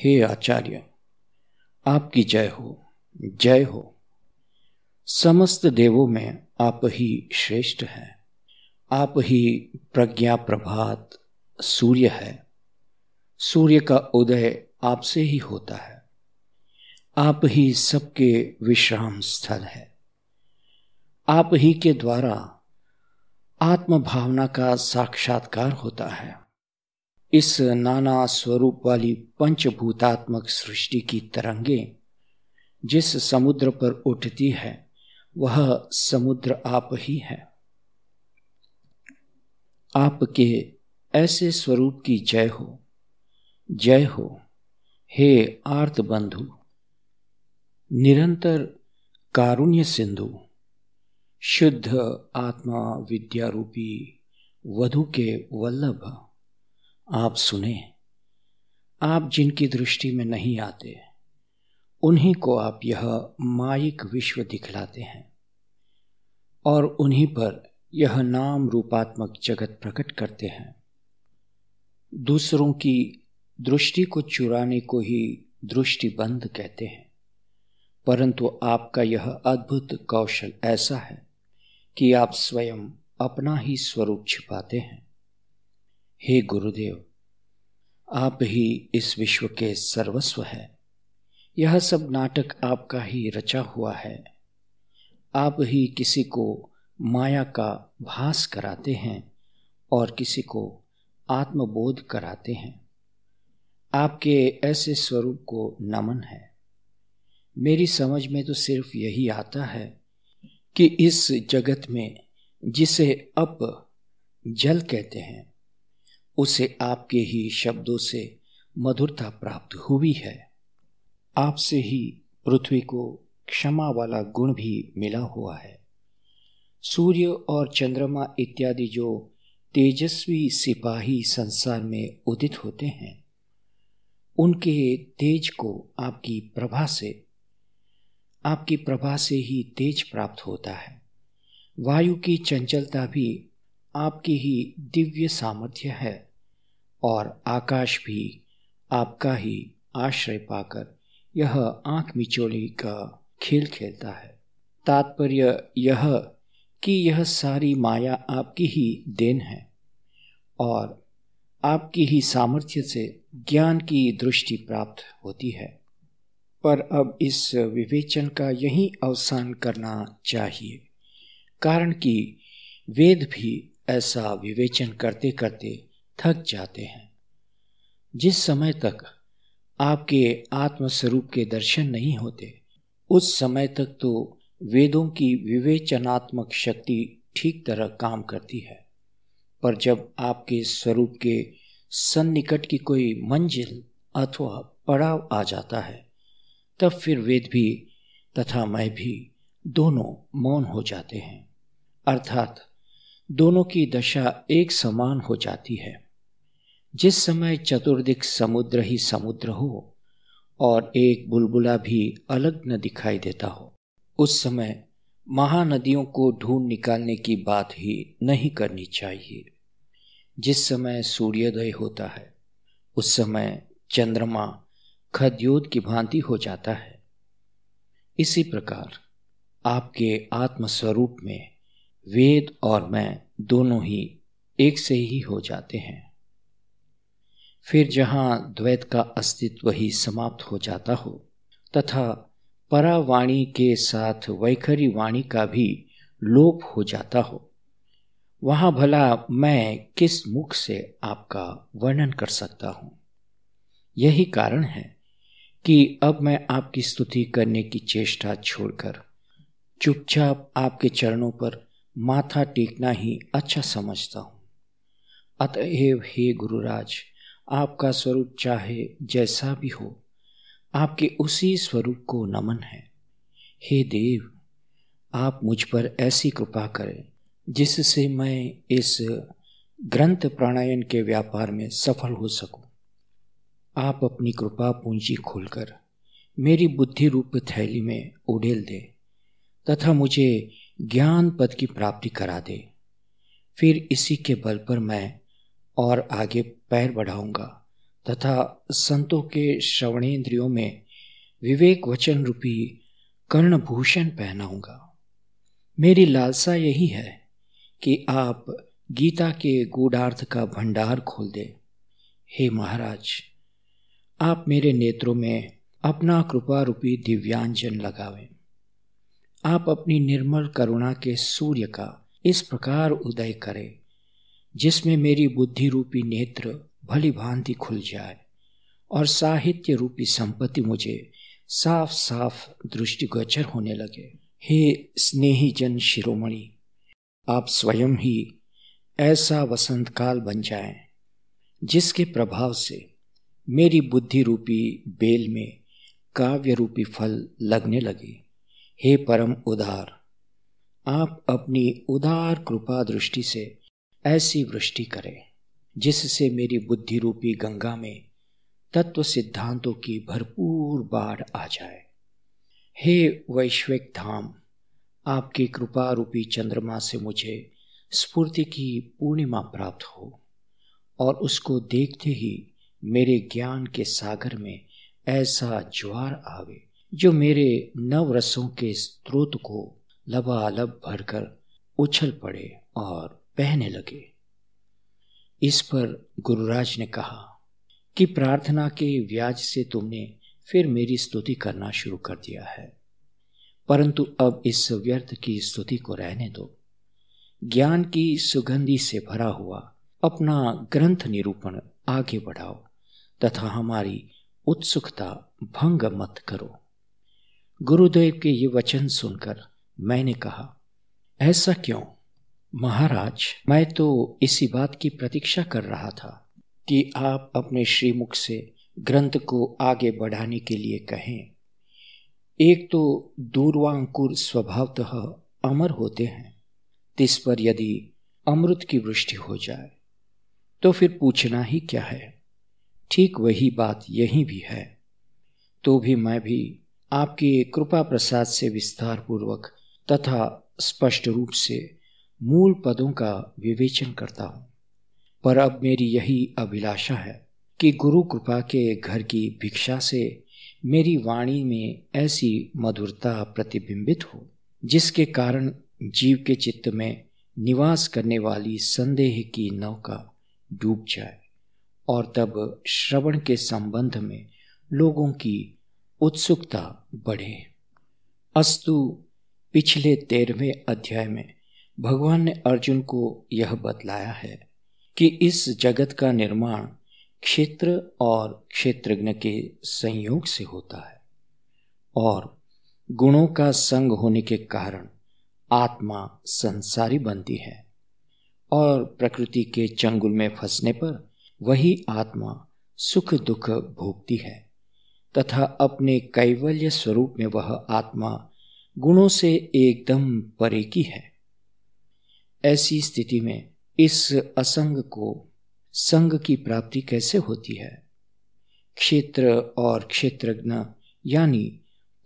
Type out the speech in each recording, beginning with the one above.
हे आचार्य, आपकी जय हो, जय हो। समस्त देवों में आप ही श्रेष्ठ हैं। आप ही प्रज्ञा प्रभात सूर्य है। सूर्य का उदय आपसे ही होता है। आप ही सबके विश्राम स्थल है। आप ही के द्वारा आत्म भावना का साक्षात्कार होता है। इस नाना स्वरूप वाली पंचभूतात्मक सृष्टि की तरंगें जिस समुद्र पर उठती है वह समुद्र आप ही है। आपके ऐसे स्वरूप की जय हो, जय हो। हे आर्त बंधु, निरंतर कारुण्य सिंधु, शुद्ध आत्मा विद्या रूपी वधु के वल्लभ, आप सुने। आप जिनकी दृष्टि में नहीं आते उन्हीं को आप यह मायिक विश्व दिखलाते हैं और उन्हीं पर यह नाम रूपात्मक जगत प्रकट करते हैं। दूसरों की दृष्टि को चुराने को ही दृष्टिबंध कहते हैं, परंतु आपका यह अद्भुत कौशल ऐसा है कि आप स्वयं अपना ही स्वरूप छिपाते हैं। हे गुरुदेव, आप ही इस विश्व के सर्वस्व है। यह सब नाटक आपका ही रचा हुआ है। आप ही किसी को माया का भास कराते हैं और किसी को आत्मबोध कराते हैं। आपके ऐसे स्वरूप को नमन है। मेरी समझ में तो सिर्फ यही आता है कि इस जगत में जिसे अप जल कहते हैं उसे आपके ही शब्दों से मधुरता प्राप्त हुई है। आपसे ही पृथ्वी को क्षमा वाला गुण भी मिला हुआ है। सूर्य और चंद्रमा इत्यादि जो तेजस्वी सिपाही संसार में उदित होते हैं उनके तेज को आपकी प्रभा से ही तेज प्राप्त होता है। वायु की चंचलता भी आपकी ही दिव्य सामर्थ्य है और आकाश भी आपका ही आश्रय पाकर यह आंख मिचोली का खेल खेलता है। तात्पर्य यह कि यह सारी माया आपकी ही देन है और आपकी ही सामर्थ्य से ज्ञान की दृष्टि प्राप्त होती है। पर अब इस विवेचन का यही अवसान करना चाहिए, कारण कि वेद भी ऐसा विवेचन करते करते थक जाते हैं। जिस समय तक आपके आत्मस्वरूप के दर्शन नहीं होते उस समय तक तो वेदों की विवेचनात्मक शक्ति ठीक तरह काम करती है, पर जब आपके स्वरूप के सन्निकट की कोई मंजिल अथवा पड़ाव आ जाता है तब फिर वेद भी तथा मैं भी दोनों मौन हो जाते हैं, अर्थात दोनों की दशा एक समान हो जाती है। जिस समय चतुर्दिक समुद्र ही समुद्र हो और एक बुलबुला भी अलग न दिखाई देता हो, उस समय महानदियों को ढूंढ निकालने की बात ही नहीं करनी चाहिए। जिस समय सूर्योदय होता है उस समय चंद्रमा खद्योत की भांति हो जाता है। इसी प्रकार आपके आत्मस्वरूप में वेद और मैं दोनों ही एक से ही हो जाते हैं। फिर जहाँ द्वैत का अस्तित्व ही समाप्त हो जाता हो तथा परावाणी के साथ वैखरी वाणी का भी लोप हो जाता हो, वहाँ भला मैं किस मुख से आपका वर्णन कर सकता हूँ। यही कारण है कि अब मैं आपकी स्तुति करने की चेष्टा छोड़कर चुपचाप आपके चरणों पर माथा टेकना ही अच्छा समझता हूँ। अतएव हे गुरुराज, आपका स्वरूप चाहे जैसा भी हो, आपके उसी स्वरूप को नमन है। हे देव, आप मुझ पर ऐसी कृपा करें जिससे मैं इस ग्रंथ प्राणायन के व्यापार में सफल हो सकूं। आप अपनी कृपा पूंजी खोलकर मेरी बुद्धि रूप थैली में उड़ेल दे तथा मुझे ज्ञान पद की प्राप्ति करा दे। फिर इसी के बल पर मैं और आगे पैर बढ़ाऊंगा तथा संतों के श्रवणेंद्रियों में विवेक वचन रूपी कर्णभूषण पहनाऊंगा। मेरी लालसा यही है कि आप गीता के गूढ़ार्थ का भंडार खोल दे। हे महाराज, आप मेरे नेत्रों में अपना कृपा रूपी दिव्यांजन लगावें। आप अपनी निर्मल करुणा के सूर्य का इस प्रकार उदय करें जिसमें मेरी बुद्धि रूपी नेत्र भली भांति खुल जाए और साहित्य रूपी संपत्ति मुझे साफ साफ दृष्टिगोचर होने लगे। हे स्नेही जन शिरोमणि, आप स्वयं ही ऐसा वसंत काल बन जाएं जिसके प्रभाव से मेरी बुद्धि रूपी बेल में काव्य रूपी फल लगने लगे। हे परम उदार, आप अपनी उदार कृपा दृष्टि से ऐसी वृष्टि करें जिससे मेरी बुद्धि रूपी गंगा में तत्व सिद्धांतों की भरपूर बाढ़ आ जाए। हे वैश्विक धाम, आपकी कृपा रूपी चंद्रमा से मुझे स्फूर्ति की पूर्णिमा प्राप्त हो और उसको देखते ही मेरे ज्ञान के सागर में ऐसा ज्वार आवे जो मेरे नवरसों के स्रोत को लबालब भरकर उछल पड़े और बहने लगे। इस पर गुरुराज ने कहा कि प्रार्थना के व्याज से तुमने फिर मेरी स्तुति करना शुरू कर दिया है, परंतु अब इस व्यर्थ की स्तुति को रहने दो। ज्ञान की सुगंधि से भरा हुआ अपना ग्रंथ निरूपण आगे बढ़ाओ तथा हमारी उत्सुकता भंग मत करो। गुरुदेव के ये वचन सुनकर मैंने कहा, ऐसा क्यों महाराज? मैं तो इसी बात की प्रतीक्षा कर रहा था कि आप अपने श्रीमुख से ग्रंथ को आगे बढ़ाने के लिए कहें। एक तो दूर्वांकुर स्वभावतः अमर होते हैं, तिस पर यदि अमृत की वृष्टि हो जाए तो फिर पूछना ही क्या है। ठीक वही बात यहीं भी है। तो भी मैं भी आपकी कृपा प्रसाद से विस्तार पूर्वक तथा स्पष्ट रूप से मूल पदों का विवेचन करता हूँ, पर अब मेरी यही अभिलाषा है कि गुरु कृपा के घर की भिक्षा से मेरी वाणी में ऐसी मधुरता प्रतिबिंबित हो जिसके कारण जीव के चित्त में निवास करने वाली संदेह की नौका डूब जाए और तब श्रवण के संबंध में लोगों की उत्सुकता बढ़े। अस्तु पिछले 13वें अध्याय में भगवान ने अर्जुन को यह बतलाया है कि इस जगत का निर्माण क्षेत्र और क्षेत्रज्ञ के संयोग से होता है और गुणों का संग होने के कारण आत्मा संसारी बनती है और प्रकृति के चंगुल में फंसने पर वही आत्मा सुख दुख भोगती है तथा अपने कैवल्य स्वरूप में वह आत्मा गुणों से एकदम परे की है। ऐसी स्थिति में इस असंग को संग की प्राप्ति कैसे होती है? क्षेत्र और क्षेत्रज्ञ यानी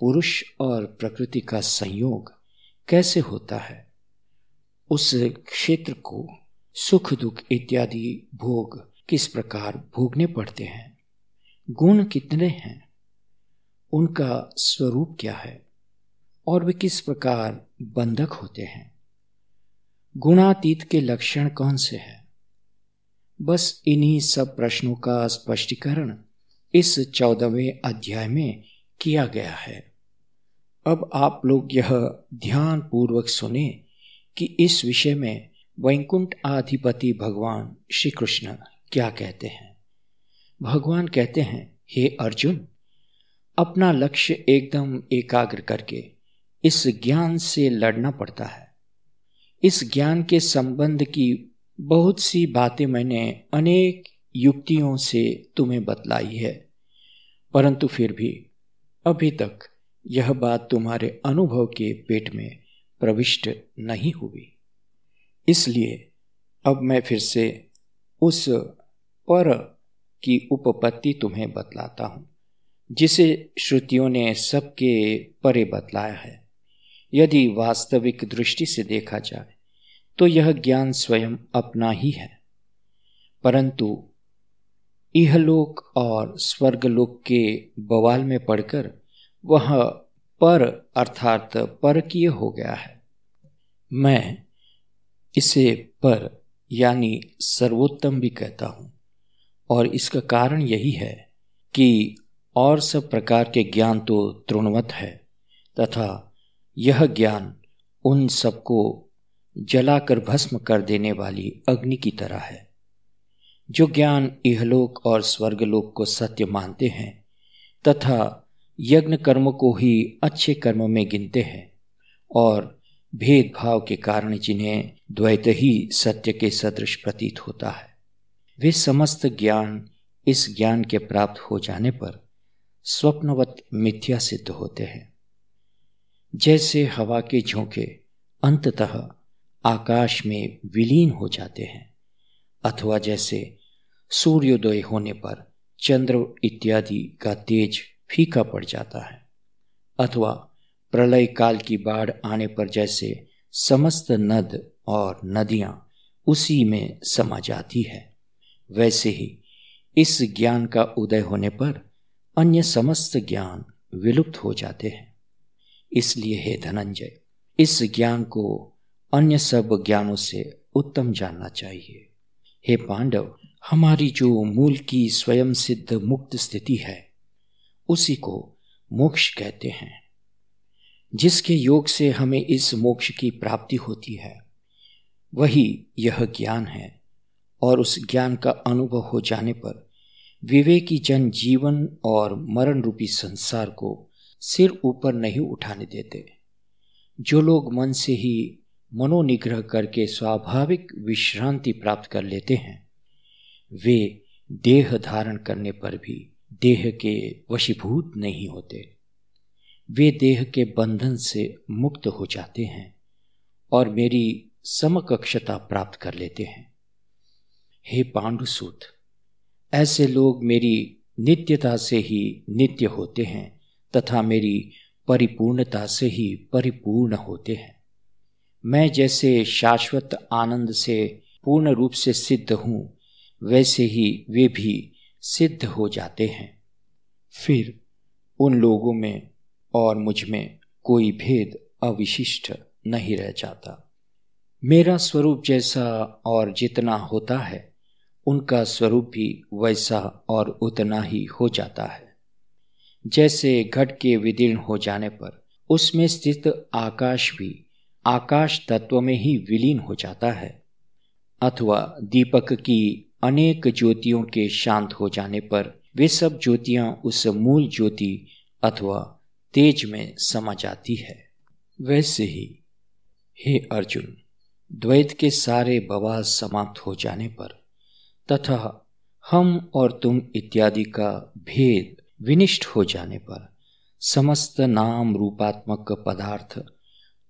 पुरुष और प्रकृति का संयोग कैसे होता है? उस क्षेत्र को सुख दुख इत्यादि भोग किस प्रकार भोगने पड़ते हैं? गुण कितने हैं? उनका स्वरूप क्या है और वे किस प्रकार बंधक होते हैं? गुणातीत के लक्षण कौन से हैं? बस इन्हीं सब प्रश्नों का स्पष्टीकरण इस 14वें अध्याय में किया गया है। अब आप लोग यह ध्यान पूर्वक सुने कि इस विषय में वैकुंठ अधिपति भगवान श्री कृष्ण क्या कहते हैं। भगवान कहते हैं, हे अर्जुन, अपना लक्ष्य एकदम एकाग्र करके इस ज्ञान से लड़ना पड़ता है। इस ज्ञान के संबंध की बहुत सी बातें मैंने अनेक युक्तियों से तुम्हें बतलाई है, परंतु फिर भी अभी तक यह बात तुम्हारे अनुभव के पेट में प्रविष्ट नहीं हुई। इसलिए अब मैं फिर से उस पर की उपपत्ति तुम्हें बतलाता हूं जिसे श्रुतियों ने सबके परे बतलाया है। यदि वास्तविक दृष्टि से देखा जाए तो यह ज्ञान स्वयं अपना ही है, परंतु इहलोक और स्वर्गलोक के बवाल में पड़कर वह पर अर्थात परकीय हो गया है। मैं इसे पर यानी सर्वोत्तम भी कहता हूँ, और इसका कारण यही है कि और सब प्रकार के ज्ञान तो तृणवत है, तथा यह ज्ञान उन सबको जलाकर भस्म कर देने वाली अग्नि की तरह है। जो ज्ञान इहलोक और स्वर्गलोक को सत्य मानते हैं तथा यज्ञ कर्म को ही अच्छे कर्म में गिनते हैं, और भेदभाव के कारण जिन्हें द्वैत ही सत्य के सदृश प्रतीत होता है, वे समस्त ज्ञान इस ज्ञान के प्राप्त हो जाने पर स्वप्नवत मिथ्या सिद्ध होते हैं। जैसे हवा के झोंके अंततः आकाश में विलीन हो जाते हैं, अथवा जैसे सूर्योदय होने पर चंद्र इत्यादि का तेज फीका पड़ जाता है, अथवा प्रलय काल की बाढ़ आने पर जैसे समस्त नद और नदियां उसी में समा जाती है, वैसे ही इस ज्ञान का उदय होने पर अन्य समस्त ज्ञान विलुप्त हो जाते हैं। इसलिए हे धनंजय, इस ज्ञान को अन्य सब ज्ञानों से उत्तम जानना चाहिए। हे पांडव, हमारी जो मूल की स्वयं सिद्ध मुक्त स्थिति है उसी को मोक्ष कहते हैं। जिसके योग से हमें इस मोक्ष की प्राप्ति होती है वही यह ज्ञान है, और उस ज्ञान का अनुभव हो जाने पर विवेकी जन जीवन और मरण रूपी संसार को सिर ऊपर नहीं उठाने देते। जो लोग मन से ही मनोनिग्रह करके स्वाभाविक विश्रांति प्राप्त कर लेते हैं, वे देह धारण करने पर भी देह के वशीभूत नहीं होते। वे देह के बंधन से मुक्त हो जाते हैं और मेरी समकक्षता प्राप्त कर लेते हैं। हे पांडुसूत, ऐसे लोग मेरी नित्यता से ही नित्य होते हैं तथा मेरी परिपूर्णता से ही परिपूर्ण होते हैं। मैं जैसे शाश्वत आनंद से पूर्ण रूप से सिद्ध हूँ, वैसे ही वे भी सिद्ध हो जाते हैं। फिर उन लोगों में और मुझ में कोई भेद अविशिष्ट नहीं रह जाता। मेरा स्वरूप जैसा और जितना होता है, उनका स्वरूप भी वैसा और उतना ही हो जाता है। जैसे घट के विदीर्ण हो जाने पर उसमें स्थित आकाश भी आकाश तत्व में ही विलीन हो जाता है, अथवा दीपक की अनेक ज्योतियों के शांत हो जाने पर वे सब ज्योतियां उस मूल ज्योति अथवा तेज में समा जाती है। वैसे ही हे अर्जुन, द्वैत के सारे बवाल समाप्त हो जाने पर तथा हम और तुम इत्यादि का भेद विनिष्ट हो जाने पर समस्त नाम रूपात्मक पदार्थ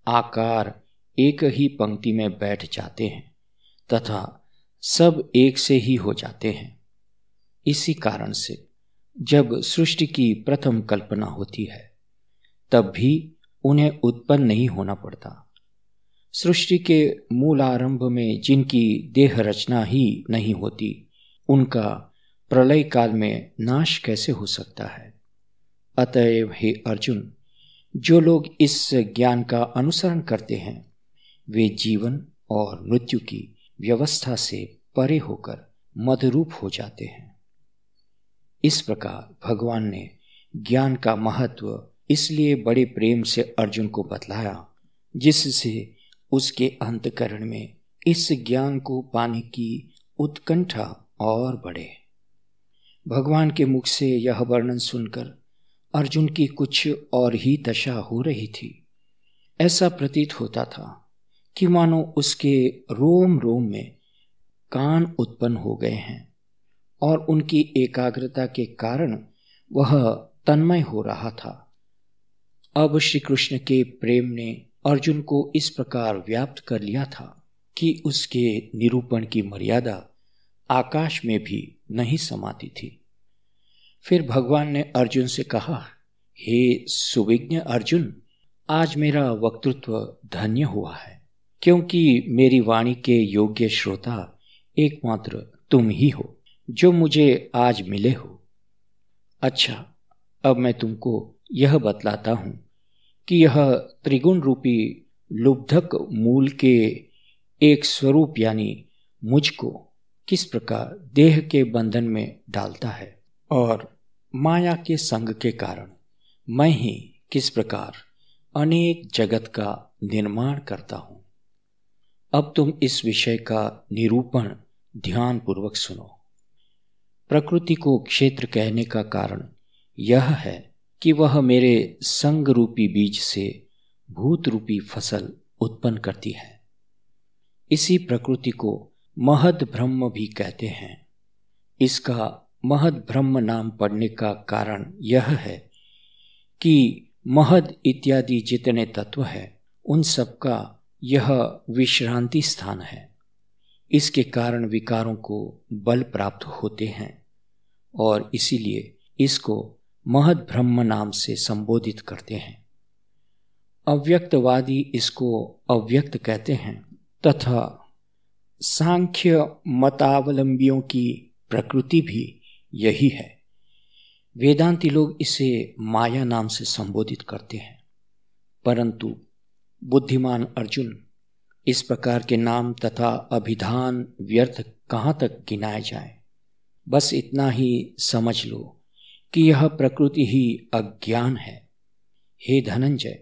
आकार एक ही पंक्ति में बैठ जाते हैं तथा सब एक से ही हो जाते हैं। इसी कारण से जब सृष्टि की प्रथम कल्पना होती है तब भी उन्हें उत्पन्न नहीं होना पड़ता। सृष्टि के मूल आरंभ में जिनकी देह रचना ही नहीं होती, उनका प्रलय काल में नाश कैसे हो सकता है? अतएव हे अर्जुन, जो लोग इस ज्ञान का अनुसरण करते हैं वे जीवन और मृत्यु की व्यवस्था से परे होकर मदरूप हो जाते हैं। इस प्रकार भगवान ने ज्ञान का महत्व इसलिए बड़े प्रेम से अर्जुन को बतलाया, जिससे उसके अंतःकरण में इस ज्ञान को पाने की उत्कंठा और बढ़े। भगवान के मुख से यह वर्णन सुनकर अर्जुन की कुछ और ही दशा हो रही थी। ऐसा प्रतीत होता था कि मानो उसके रोम रोम में कान उत्पन्न हो गए हैं और उनकी एकाग्रता के कारण वह तन्मय हो रहा था। अब श्री कृष्ण के प्रेम ने अर्जुन को इस प्रकार व्याप्त कर लिया था कि उसके निरूपण की मर्यादा आकाश में भी नहीं समाती थी। फिर भगवान ने अर्जुन से कहा, हे सुविज्ञ अर्जुन, आज मेरा वक्तृत्व धन्य हुआ है, क्योंकि मेरी वाणी के योग्य श्रोता एकमात्र तुम ही हो। जो मुझे आज मिले हो। अच्छा, अब मैं तुमको यह बतलाता हूं कि यह त्रिगुण रूपी लुब्धक मूल के एक स्वरूप यानी मुझको किस प्रकार देह के बंधन में डालता है और माया के संग के कारण मैं ही किस प्रकार अनेक जगत का निर्माण करता हूं। अब तुम इस विषय का निरूपण ध्यान पूर्वक सुनो। प्रकृति को क्षेत्र कहने का कारण यह है कि वह मेरे संग रूपी बीज से भूत रूपी फसल उत्पन्न करती है। इसी प्रकृति को महद ब्रह्म भी कहते हैं। इसका महद ब्रह्म नाम पड़ने का कारण यह है कि महद इत्यादि जितने तत्व है उन सब का यह विश्रांति स्थान है। इसके कारण विकारों को बल प्राप्त होते हैं और इसीलिए इसको महद ब्रह्म नाम से संबोधित करते हैं। अव्यक्तवादी इसको अव्यक्त कहते हैं तथा सांख्य मतावलंबियों की प्रकृति भी यही है। वेदांती लोग इसे माया नाम से संबोधित करते हैं, परंतु बुद्धिमान अर्जुन इस प्रकार के नाम तथा अभिधान व्यर्थ कहाँ तक गिनाए जाए। बस इतना ही समझ लो कि यह प्रकृति ही अज्ञान है। हे धनंजय,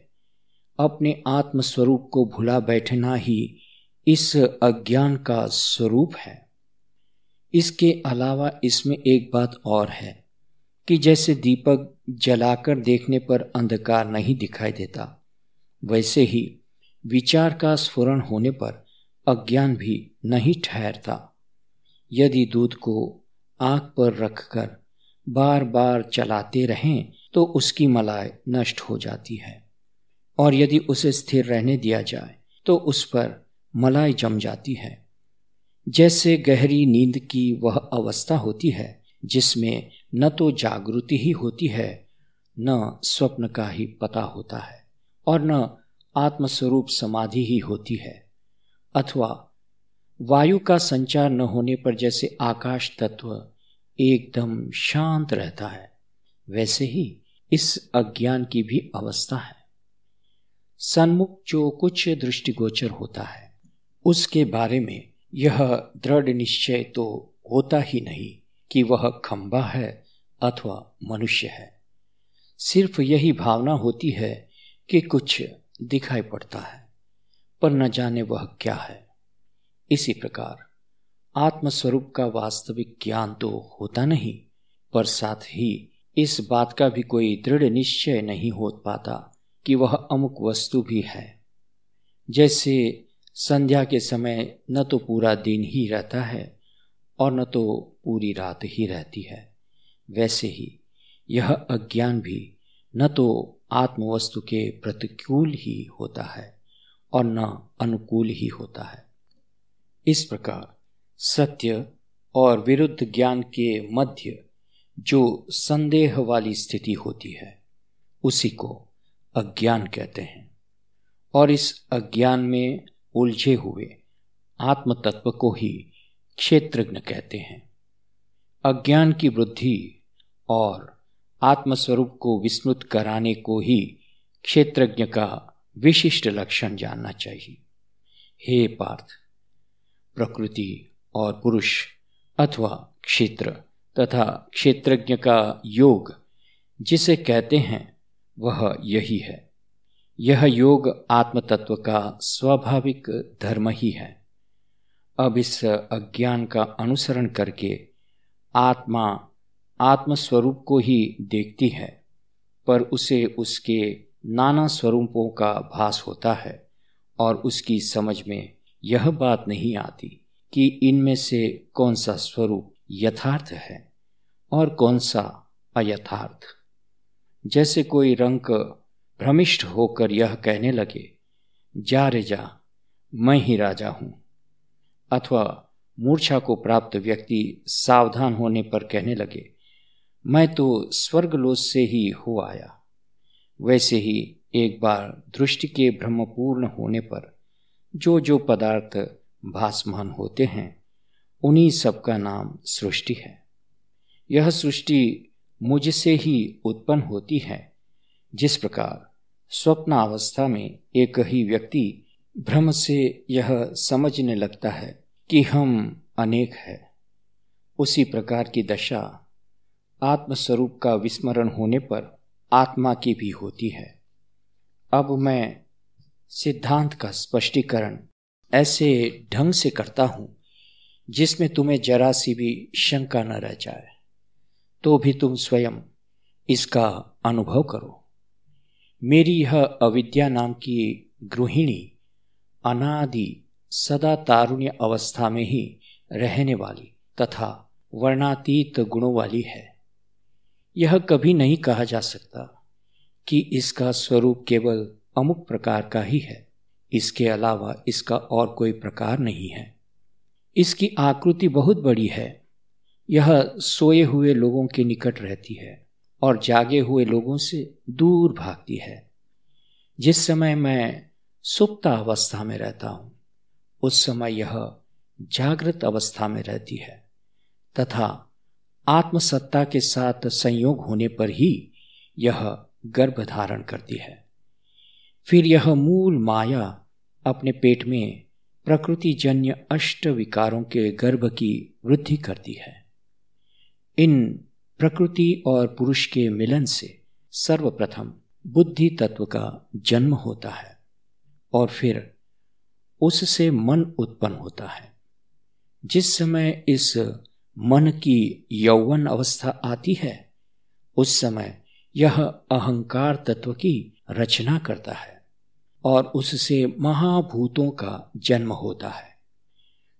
अपने आत्मस्वरूप को भुला बैठना ही इस अज्ञान का स्वरूप है। इसके अलावा इसमें एक बात और है कि जैसे दीपक जलाकर देखने पर अंधकार नहीं दिखाई देता, वैसे ही विचार का स्फुरण होने पर अज्ञान भी नहीं ठहरता। यदि दूध को आग पर रखकर बार बार चलाते रहें तो उसकी मलाई नष्ट हो जाती है, और यदि उसे स्थिर रहने दिया जाए तो उस पर मलाई जम जाती है। जैसे गहरी नींद की वह अवस्था होती है जिसमें न तो जागृति ही होती है, न स्वप्न का ही पता होता है, और न आत्मस्वरूप समाधि ही होती है, अथवा वायु का संचार न होने पर जैसे आकाश तत्व एकदम शांत रहता है, वैसे ही इस अज्ञान की भी अवस्था है। सन्मुख जो कुछ दृष्टिगोचर होता है उसके बारे में यह दृढ़ निश्चय तो होता ही नहीं कि वह खंबा है अथवा मनुष्य है। सिर्फ यही भावना होती है कि कुछ दिखाई पड़ता है, पर न जाने वह क्या है। इसी प्रकार आत्मस्वरूप का वास्तविक ज्ञान तो होता नहीं, पर साथ ही इस बात का भी कोई दृढ़ निश्चय नहीं हो पाता कि वह अमुक वस्तु भी है। जैसे संध्या के समय न तो पूरा दिन ही रहता है और न तो पूरी रात ही रहती है, वैसे ही यह अज्ञान भी न तो आत्मवस्तु के प्रतिकूल ही होता है और न अनुकूल ही होता है। इस प्रकार सत्य और विरुद्ध ज्ञान के मध्य जो संदेह वाली स्थिति होती है उसी को अज्ञान कहते हैं, और इस अज्ञान में उलझे हुए आत्म तत्व को ही क्षेत्रज्ञ कहते हैं। अज्ञान की वृद्धि और आत्मस्वरूप को विस्मृत कराने को ही क्षेत्रज्ञ का विशिष्ट लक्षण जानना चाहिए। हे पार्थ, प्रकृति और पुरुष अथवा क्षेत्र तथा क्षेत्रज्ञ का योग जिसे कहते हैं वह यही है। यह योग आत्म तत्व का स्वाभाविक धर्म ही है। अब इस अज्ञान का अनुसरण करके आत्मा आत्मस्वरूप को ही देखती है, पर उसे उसके नाना स्वरूपों का भास होता है और उसकी समझ में यह बात नहीं आती कि इनमें से कौन सा स्वरूप यथार्थ है और कौन सा अयथार्थ। जैसे कोई रंक भ्रमिष्ठ होकर यह कहने लगे, जा रे जा, मैं ही राजा हूं, अथवा मूर्छा को प्राप्त व्यक्ति सावधान होने पर कहने लगे, मैं तो स्वर्गलोक से ही हो आया। वैसे ही एक बार दृष्टि के भ्रमपूर्ण होने पर जो जो पदार्थ भासमान होते हैं उन्हीं सब का नाम सृष्टि है। यह सृष्टि मुझसे ही उत्पन्न होती है। जिस प्रकार स्वप्नावस्था में एक ही व्यक्ति भ्रम से यह समझने लगता है कि हम अनेक हैं, उसी प्रकार की दशा आत्मस्वरूप का विस्मरण होने पर आत्मा की भी होती है। अब मैं सिद्धांत का स्पष्टीकरण ऐसे ढंग से करता हूं जिसमें तुम्हें जरा सी भी शंका न रह जाए, तो भी तुम स्वयं इसका अनुभव करो। मेरी यह अविद्या नाम की गृहिणी अनादि सदा तारुण्य अवस्था में ही रहने वाली तथा वर्णातीत गुणों वाली है। यह कभी नहीं कहा जा सकता कि इसका स्वरूप केवल अमुक प्रकार का ही है, इसके अलावा इसका और कोई प्रकार नहीं है। इसकी आकृति बहुत बड़ी है। यह सोए हुए लोगों के निकट रहती है और जागे हुए लोगों से दूर भागती है। जिस समय मैं सुप्त अवस्था में रहता हूं, उस समय यह जागृत अवस्था में रहती है तथा आत्मसत्ता के साथ संयोग होने पर ही यह गर्भ धारण करती है। फिर यह मूल माया अपने पेट में प्रकृतिजन्य अष्ट विकारों के गर्भ की वृद्धि करती है। इन प्रकृति और पुरुष के मिलन से सर्वप्रथम बुद्धि तत्व का जन्म होता है और फिर उससे मन उत्पन्न होता है। जिस समय इस मन की यौवन अवस्था आती है, उस समय यह अहंकार तत्व की रचना करता है और उससे महाभूतों का जन्म होता है।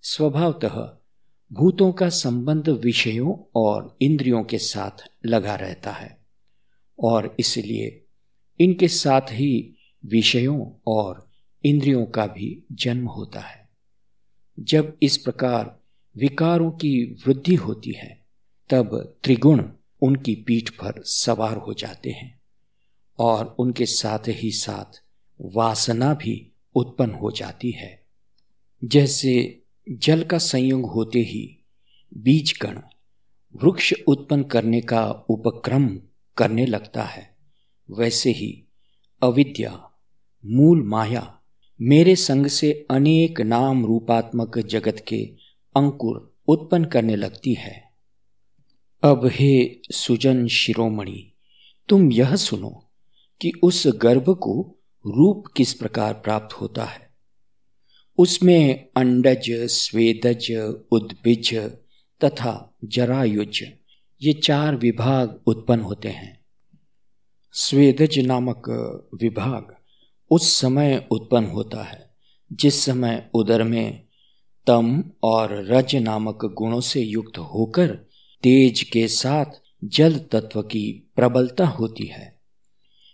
स्वभावतः भूतों का संबंध विषयों और इंद्रियों के साथ लगा रहता है और इसलिए इनके साथ ही विषयों और इंद्रियों का भी जन्म होता है। जब इस प्रकार विकारों की वृद्धि होती है, तब त्रिगुण उनकी पीठ पर सवार हो जाते हैं और उनके साथ ही साथ वासना भी उत्पन्न हो जाती है। जैसे जल का संयोग होते ही बीजकण वृक्ष उत्पन्न करने का उपक्रम करने लगता है, वैसे ही अविद्या मूल माया मेरे संग से अनेक नाम रूपात्मक जगत के अंकुर उत्पन्न करने लगती है। अब हे सुजन शिरोमणि, तुम यह सुनो कि उस गर्भ को रूप किस प्रकार प्राप्त होता है। उसमें अंडज, स्वेदज, उद्भिज तथा जरायुज ये चार विभाग उत्पन्न होते हैं। स्वेदज नामक विभाग उस समय उत्पन्न होता है जिस समय उदर में तम और रज नामक गुणों से युक्त होकर तेज के साथ जल तत्व की प्रबलता होती है।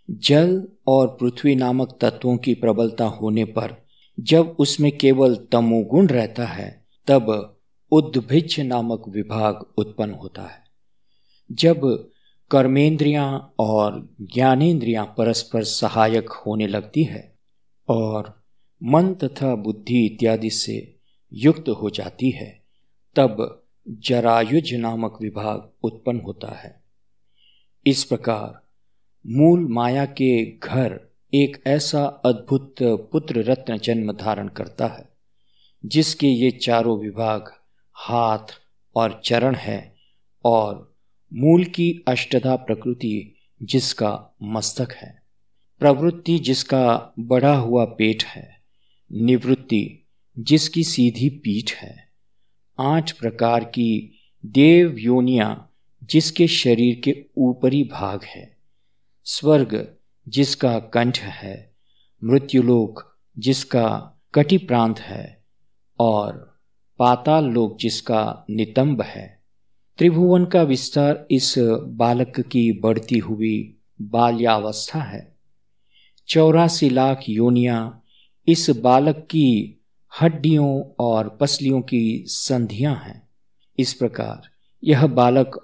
जल और पृथ्वी नामक तत्वों की प्रबलता होने पर जब उसमें केवल तमोगुण रहता है, तब उद्भिज नामक विभाग उत्पन्न होता है। जब कर्मेंद्रियां और ज्ञानेंद्रियां परस्पर सहायक होने लगती है और मन तथा बुद्धि इत्यादि से युक्त हो जाती है, तब जरायुज नामक विभाग उत्पन्न होता है। इस प्रकार मूल माया के घर एक ऐसा अद्भुत पुत्र रत्न जन्म धारण करता है जिसके ये चारों विभाग हाथ और चरण है और मूल की अष्टधा प्रकृति जिसका मस्तक है, प्रवृत्ति जिसका बढ़ा हुआ पेट है, निवृत्ति जिसकी सीधी पीठ है, 8 प्रकार की देव योनियां जिसके शरीर के ऊपरी भाग है, स्वर्ग जिसका कंठ है, मृत्युलोक जिसका कटी प्रांत है और पाताल लोक जिसका नितंब है। त्रिभुवन का विस्तार इस बालक की बढ़ती हुई बाल्यावस्था है। 84 लाख योनियां इस बालक की हड्डियों और पसलियों की संधियां हैं। इस प्रकार यह बालक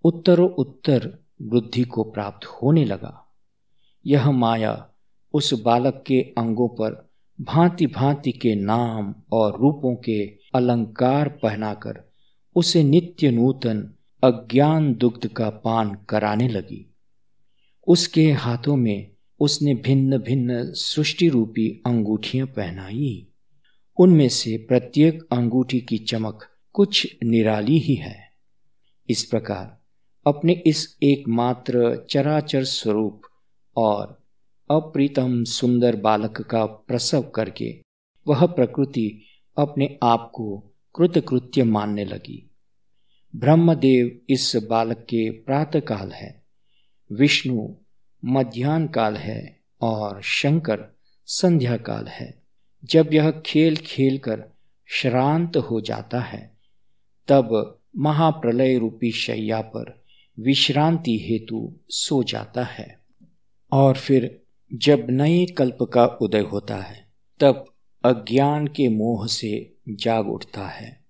उत्तरोत्तर वृद्धि को प्राप्त होने लगा। यह माया उस बालक के अंगों पर भांति भांति के नाम और रूपों के अलंकार पहनाकर उसे नित्य नूतन अज्ञान दुग्ध का पान कराने लगी। उसके हाथों में उसने भिन्न भिन्न सृष्टि रूपी अंगूठियां पहनाई। उनमें से प्रत्येक अंगूठी की चमक कुछ निराली ही है। इस प्रकार अपने इस एकमात्र चराचर स्वरूप और अप्रीतम सुंदर बालक का प्रसव करके वह प्रकृति अपने आप को कृतकृत्य मानने लगी। ब्रह्मदेव इस बालक के प्रातः काल है, विष्णु मध्याह्न काल है और शंकर संध्या काल है। जब यह खेल खेल कर श्रांत हो जाता है तब महाप्रलय रूपी शैया पर विश्रांति हेतु सो जाता है और फिर जब नए कल्प का उदय होता है तब अज्ञान के मोह से जाग उठता है।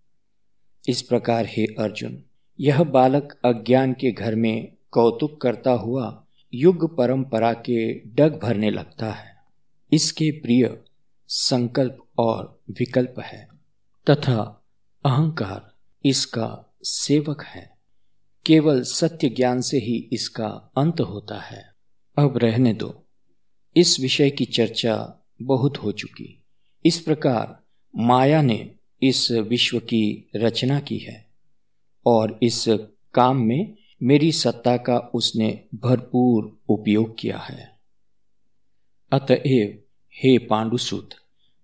इस प्रकार हे अर्जुन, यह बालक अज्ञान के घर में कौतुक करता हुआ युग परंपरा के डग भरने लगता है। इसके प्रिय संकल्प और विकल्प है तथा अहंकार इसका सेवक है। केवल सत्य ज्ञान से ही इसका अंत होता है। अब रहने दो, इस विषय की चर्चा बहुत हो चुकी। इस प्रकार माया ने इस विश्व की रचना की है और इस काम में मेरी सत्ता का उसने भरपूर उपयोग किया है। अतएव हे पांडुसुत,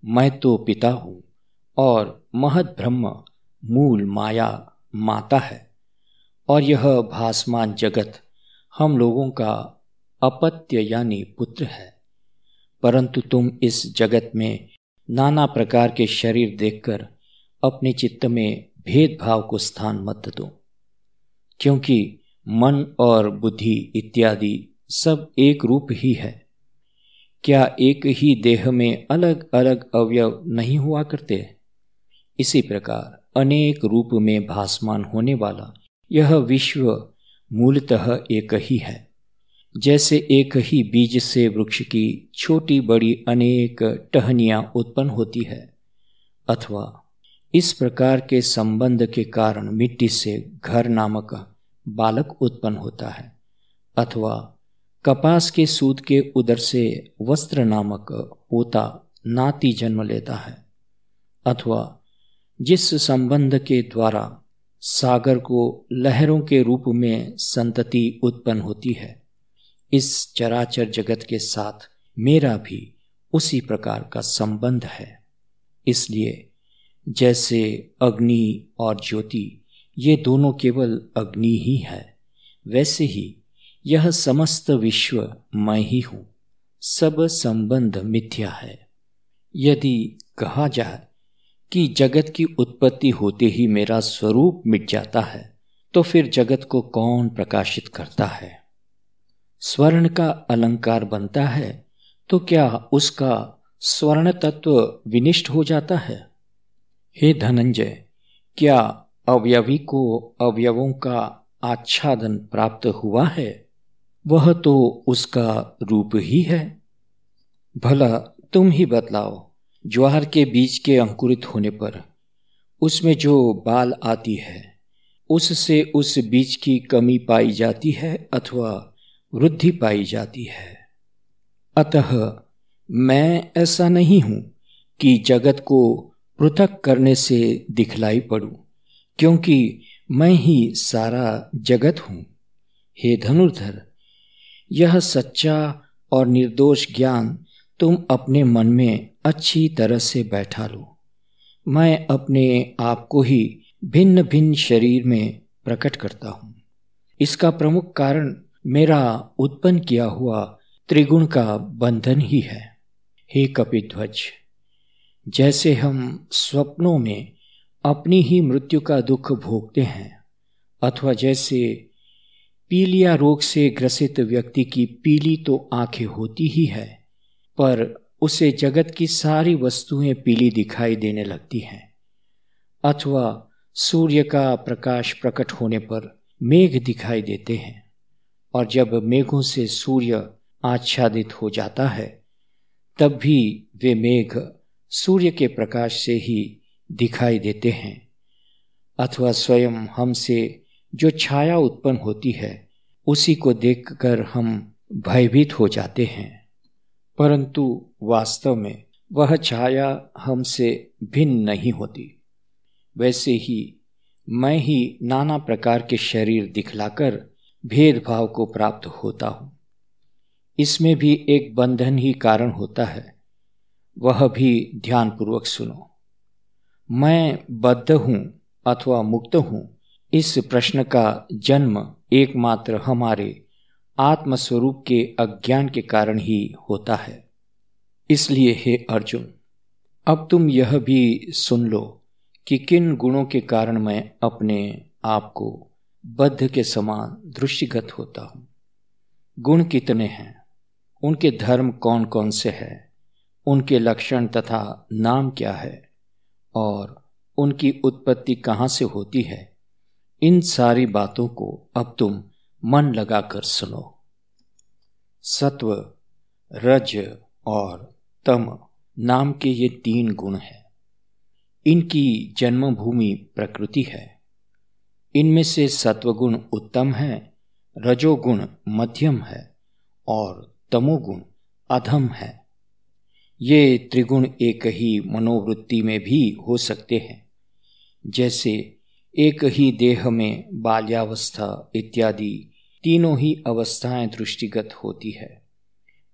मैं तो पिता हूँ और महद ब्रह्म मूल माया माता है और यह भासमान जगत हम लोगों का अपत्य यानी पुत्र है। परंतु तुम इस जगत में नाना प्रकार के शरीर देखकर अपने चित्त में भेदभाव को स्थान मत दो, क्योंकि मन और बुद्धि इत्यादि सब एक रूप ही है। क्या एक ही देह में अलग अलग अवयव नहीं हुआ करते? इसी प्रकार अनेक रूप में भासमान होने वाला यह विश्व मूलतः एक ही है। जैसे एक ही बीज से वृक्ष की छोटी बड़ी अनेक टहनियां उत्पन्न होती है, अथवा इस प्रकार के संबंध के कारण मिट्टी से घर नामक बालक उत्पन्न होता है, अथवा कपास के सूत के उदर से वस्त्र नामक पोता नाती जन्म लेता है, अथवा जिस संबंध के द्वारा सागर को लहरों के रूप में संतति उत्पन्न होती है, इस चराचर जगत के साथ मेरा भी उसी प्रकार का संबंध है। इसलिए जैसे अग्नि और ज्योति ये दोनों केवल अग्नि ही है, वैसे ही यह समस्त विश्व मैं ही हूँ। सब संबंध मिथ्या है। यदि कहा जाए कि जगत की उत्पत्ति होते ही मेरा स्वरूप मिट जाता है, तो फिर जगत को कौन प्रकाशित करता है? स्वर्ण का अलंकार बनता है तो क्या उसका स्वर्ण तत्व विनिष्ट हो जाता है? हे धनंजय, क्या अवयवी को अवयवों का आच्छादन प्राप्त हुआ है? वह तो उसका रूप ही है। भला तुम ही बतलाओ, ज्वार के बीज के अंकुरित होने पर उसमें जो बाल आती है, उससे उस बीज की कमी पाई जाती है अथवा वृद्धि पाई जाती है? अतः मैं ऐसा नहीं हूं कि जगत को पृथक करने से दिखलाई पड़ूं, क्योंकि मैं ही सारा जगत हूं। हे धनुर्धर, यह सच्चा और निर्दोष ज्ञान तुम अपने मन में अच्छी तरह से बैठा लो। मैं अपने आप को ही भिन्न भिन्न शरीर में प्रकट करता हूँ। इसका प्रमुख कारण मेरा उत्पन्न किया हुआ त्रिगुण का बंधन ही है। हे कपिध्वज, जैसे हम स्वप्नों में अपनी ही मृत्यु का दुख भोगते हैं, अथवा जैसे पीलिया रोग से ग्रसित व्यक्ति की पीली तो आंखें होती ही है, पर उसे जगत की सारी वस्तुएं पीली दिखाई देने लगती हैं, अथवा सूर्य का प्रकाश प्रकट होने पर मेघ दिखाई देते हैं, और जब मेघों से सूर्य आच्छादित हो जाता है तब भी वे मेघ सूर्य के प्रकाश से ही दिखाई देते हैं, अथवा स्वयं हमसे जो छाया उत्पन्न होती है उसी को देखकर हम भयभीत हो जाते हैं, परंतु वास्तव में वह छाया हमसे भिन्न नहीं होती। वैसे ही मैं ही नाना प्रकार के शरीर दिखलाकर भेदभाव को प्राप्त होता हूँ। इसमें भी एक बंधन ही कारण होता है, वह भी ध्यानपूर्वक सुनो। मैं बद्ध हूँ अथवा मुक्त हूँ, इस प्रश्न का जन्म एकमात्र हमारे आत्मस्वरूप के अज्ञान के कारण ही होता है। इसलिए हे अर्जुन, अब तुम यह भी सुन लो कि किन गुणों के कारण मैं अपने आप को बद्ध के समान दृष्टिगत होता हूँ। गुण कितने हैं, उनके धर्म कौन कौन से हैं, उनके लक्षण तथा नाम क्या है और उनकी उत्पत्ति कहाँ से होती है, इन सारी बातों को अब तुम मन लगाकर सुनो। सत्व, रज और तम नाम के ये 3 गुण हैं। इनकी जन्मभूमि प्रकृति है। इनमें से सत्वगुण उत्तम है, रजोगुण मध्यम है और तमोगुण अधम है। ये त्रिगुण एक ही मनोवृत्ति में भी हो सकते हैं, जैसे एक ही देह में बाल्यावस्था इत्यादि तीनों ही अवस्थाएं दृष्टिगत होती है,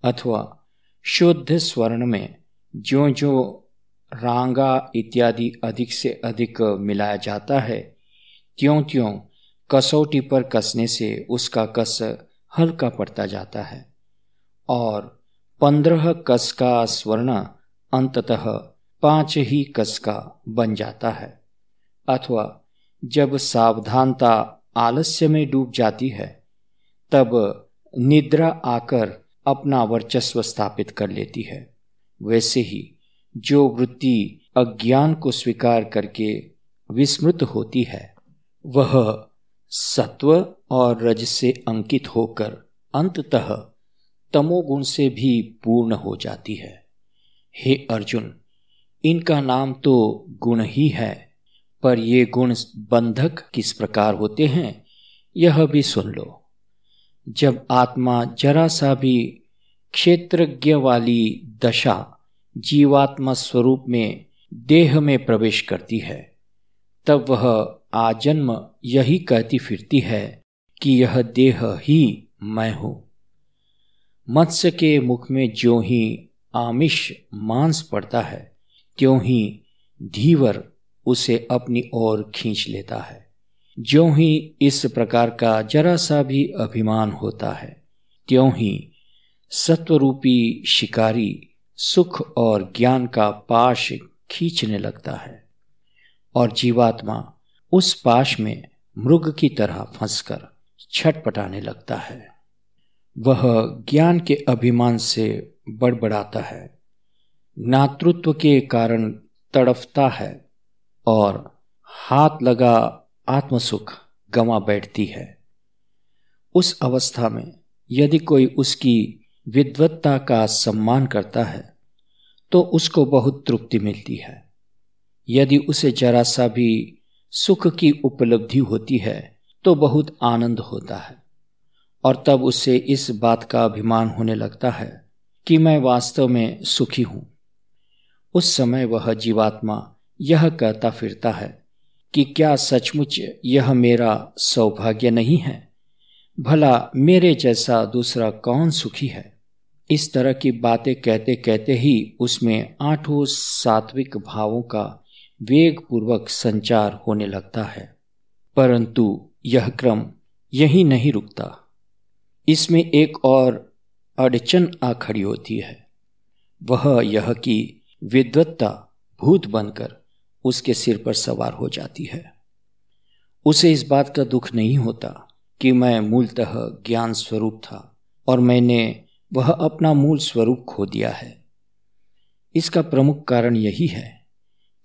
अथवा शुद्ध स्वर्ण में ज्यों ज्यों रांगा इत्यादि अधिक से अधिक मिलाया जाता है, त्यों त्यों कसौटी पर कसने से उसका कस हल्का पड़ता जाता है और 15 कस का स्वर्ण अंततः 5 ही कस का बन जाता है। अथवा जब सावधानता आलस्य में डूब जाती है, तब निद्रा आकर अपना वर्चस्व स्थापित कर लेती है। वैसे ही जो वृत्ति अज्ञान को स्वीकार करके विस्मृत होती है, वह सत्व और रज से अंकित होकर अंततः तमोगुण से भी पूर्ण हो जाती है। हे अर्जुन, इनका नाम तो गुण ही है, पर ये गुण बंधक किस प्रकार होते हैं यह भी सुन लो। जब आत्मा जरा सा भी क्षेत्रज्ञ वाली दशा जीवात्मा स्वरूप में देह में प्रवेश करती है, तब वह आजन्म यही कहती फिरती है कि यह देह ही मैं हूं। मत्स्य के मुख में ज्यों ही आमिष मांस पड़ता है, त्यों ही धीवर उसे अपनी ओर खींच लेता है। ज्यों ही इस प्रकार का जरा सा भी अभिमान होता है, त्यों ही सत्वरूपी शिकारी सुख और ज्ञान का पाश खींचने लगता है और जीवात्मा उस पाश में मृग की तरह फंसकर छटपटाने लगता है। वह ज्ञान के अभिमान से बड़बड़ाता है, नातृत्व के कारण तड़फता है और हाथ लगा आत्मसुख गंवा बैठती है। उस अवस्था में यदि कोई उसकी विद्वत्ता का सम्मान करता है तो उसको बहुत तृप्ति मिलती है। यदि उसे जरा सा भी सुख की उपलब्धि होती है तो बहुत आनंद होता है और तब उसे इस बात का अभिमान होने लगता है कि मैं वास्तव में सुखी हूं। उस समय वह जीवात्मा यह कहता फिरता है कि क्या सचमुच यह मेरा सौभाग्य नहीं है? भला मेरे जैसा दूसरा कौन सुखी है? इस तरह की बातें कहते कहते ही उसमें 8 सात्विक भावों का वेग पूर्वक संचार होने लगता है। परंतु यह क्रम यही नहीं रुकता। इसमें एक और अड़चन आ खड़ी होती है, वह यह कि विद्वत्ता भूत बनकर उसके सिर पर सवार हो जाती है। उसे इस बात का दुख नहीं होता कि मैं मूलतः ज्ञान स्वरूप था और मैंने वह अपना मूल स्वरूप खो दिया है। इसका प्रमुख कारण यही है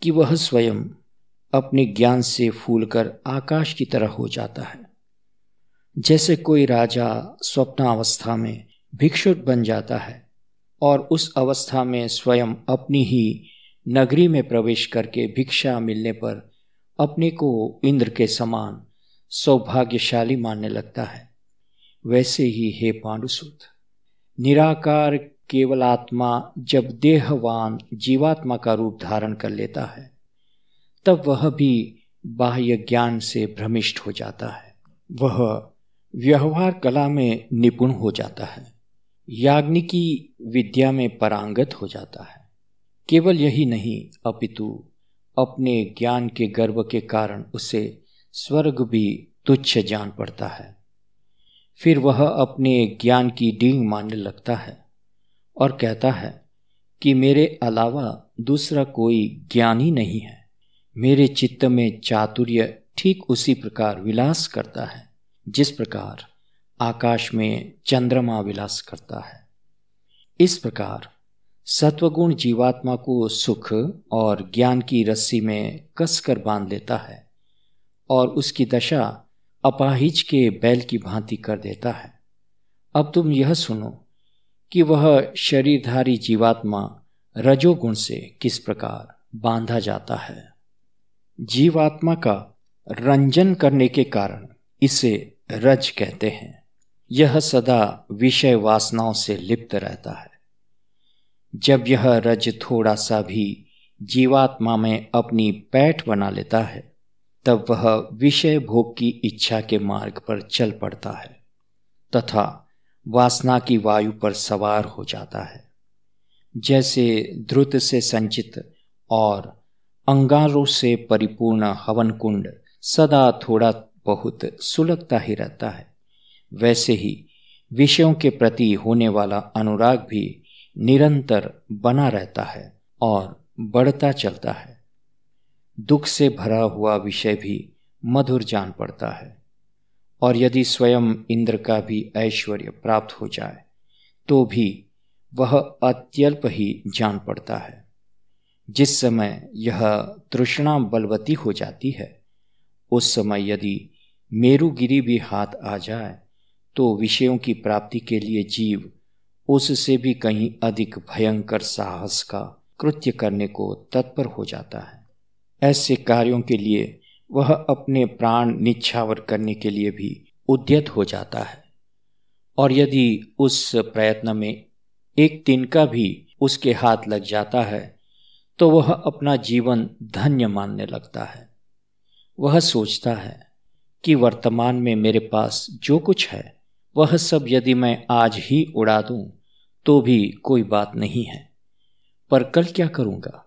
कि वह स्वयं अपने ज्ञान से फूलकर आकाश की तरह हो जाता है। जैसे कोई राजा स्वप्नावस्था में भिक्षुक बन जाता है और उस अवस्था में स्वयं अपनी ही नगरी में प्रवेश करके भिक्षा मिलने पर अपने को इंद्र के समान सौभाग्यशाली मानने लगता है, वैसे ही हे पांडुसुत, निराकार केवल आत्मा जब देहवान जीवात्मा का रूप धारण कर लेता है तब वह भी बाह्य ज्ञान से भ्रमिष्ट हो जाता है। वह व्यवहार कला में निपुण हो जाता है, याज्ञिकी विद्या में पारंगत हो जाता है। केवल यही नहीं, अपितु अपने ज्ञान के गर्व के कारण उसे स्वर्ग भी तुच्छ जान पड़ता है। फिर वह अपने ज्ञान की डींग मानने लगता है और कहता है कि मेरे अलावा दूसरा कोई ज्ञानी नहीं है। मेरे चित्त में चातुर्य ठीक उसी प्रकार विलास करता है जिस प्रकार आकाश में चंद्रमा विलास करता है। इस प्रकार सत्वगुण जीवात्मा को सुख और ज्ञान की रस्सी में कसकर बांध लेता है और उसकी दशा अपाहिज के बैल की भांति कर देता है। अब तुम यह सुनो कि वह शरीरधारी जीवात्मा रजोगुण से किस प्रकार बांधा जाता है। जीवात्मा का रंजन करने के कारण इसे रज कहते हैं। यह सदा विषय वासनाओं से लिप्त रहता है। जब यह रज थोड़ा सा भी जीवात्मा में अपनी पैठ बना लेता है तब वह विषय भोग की इच्छा के मार्ग पर चल पड़ता है तथा वासना की वायु पर सवार हो जाता है। जैसे द्रुत से संचित और अंगारों से परिपूर्ण हवन कुंड सदा थोड़ा बहुत सुलगता ही रहता है, वैसे ही विषयों के प्रति होने वाला अनुराग भी निरंतर बना रहता है और बढ़ता चलता है। दुख से भरा हुआ विषय भी मधुर जान पड़ता है और यदि स्वयं इंद्र का भी ऐश्वर्य प्राप्त हो जाए तो भी वह अत्यल्प ही जान पड़ता है। जिस समय यह तृष्णा बलवती हो जाती है उस समय यदि मेरुगिरी भी हाथ आ जाए तो विषयों की प्राप्ति के लिए जीव उससे भी कहीं अधिक भयंकर साहस का कृत्य करने को तत्पर हो जाता है। ऐसे कार्यों के लिए वह अपने प्राण निछावर करने के लिए भी उद्यत हो जाता है और यदि उस प्रयत्न में एक तिनका भी उसके हाथ लग जाता है तो वह अपना जीवन धन्य मानने लगता है। वह सोचता है कि वर्तमान में मेरे पास जो कुछ है वह सब यदि मैं आज ही उड़ा दूं तो भी कोई बात नहीं है, पर कल क्या करूंगा।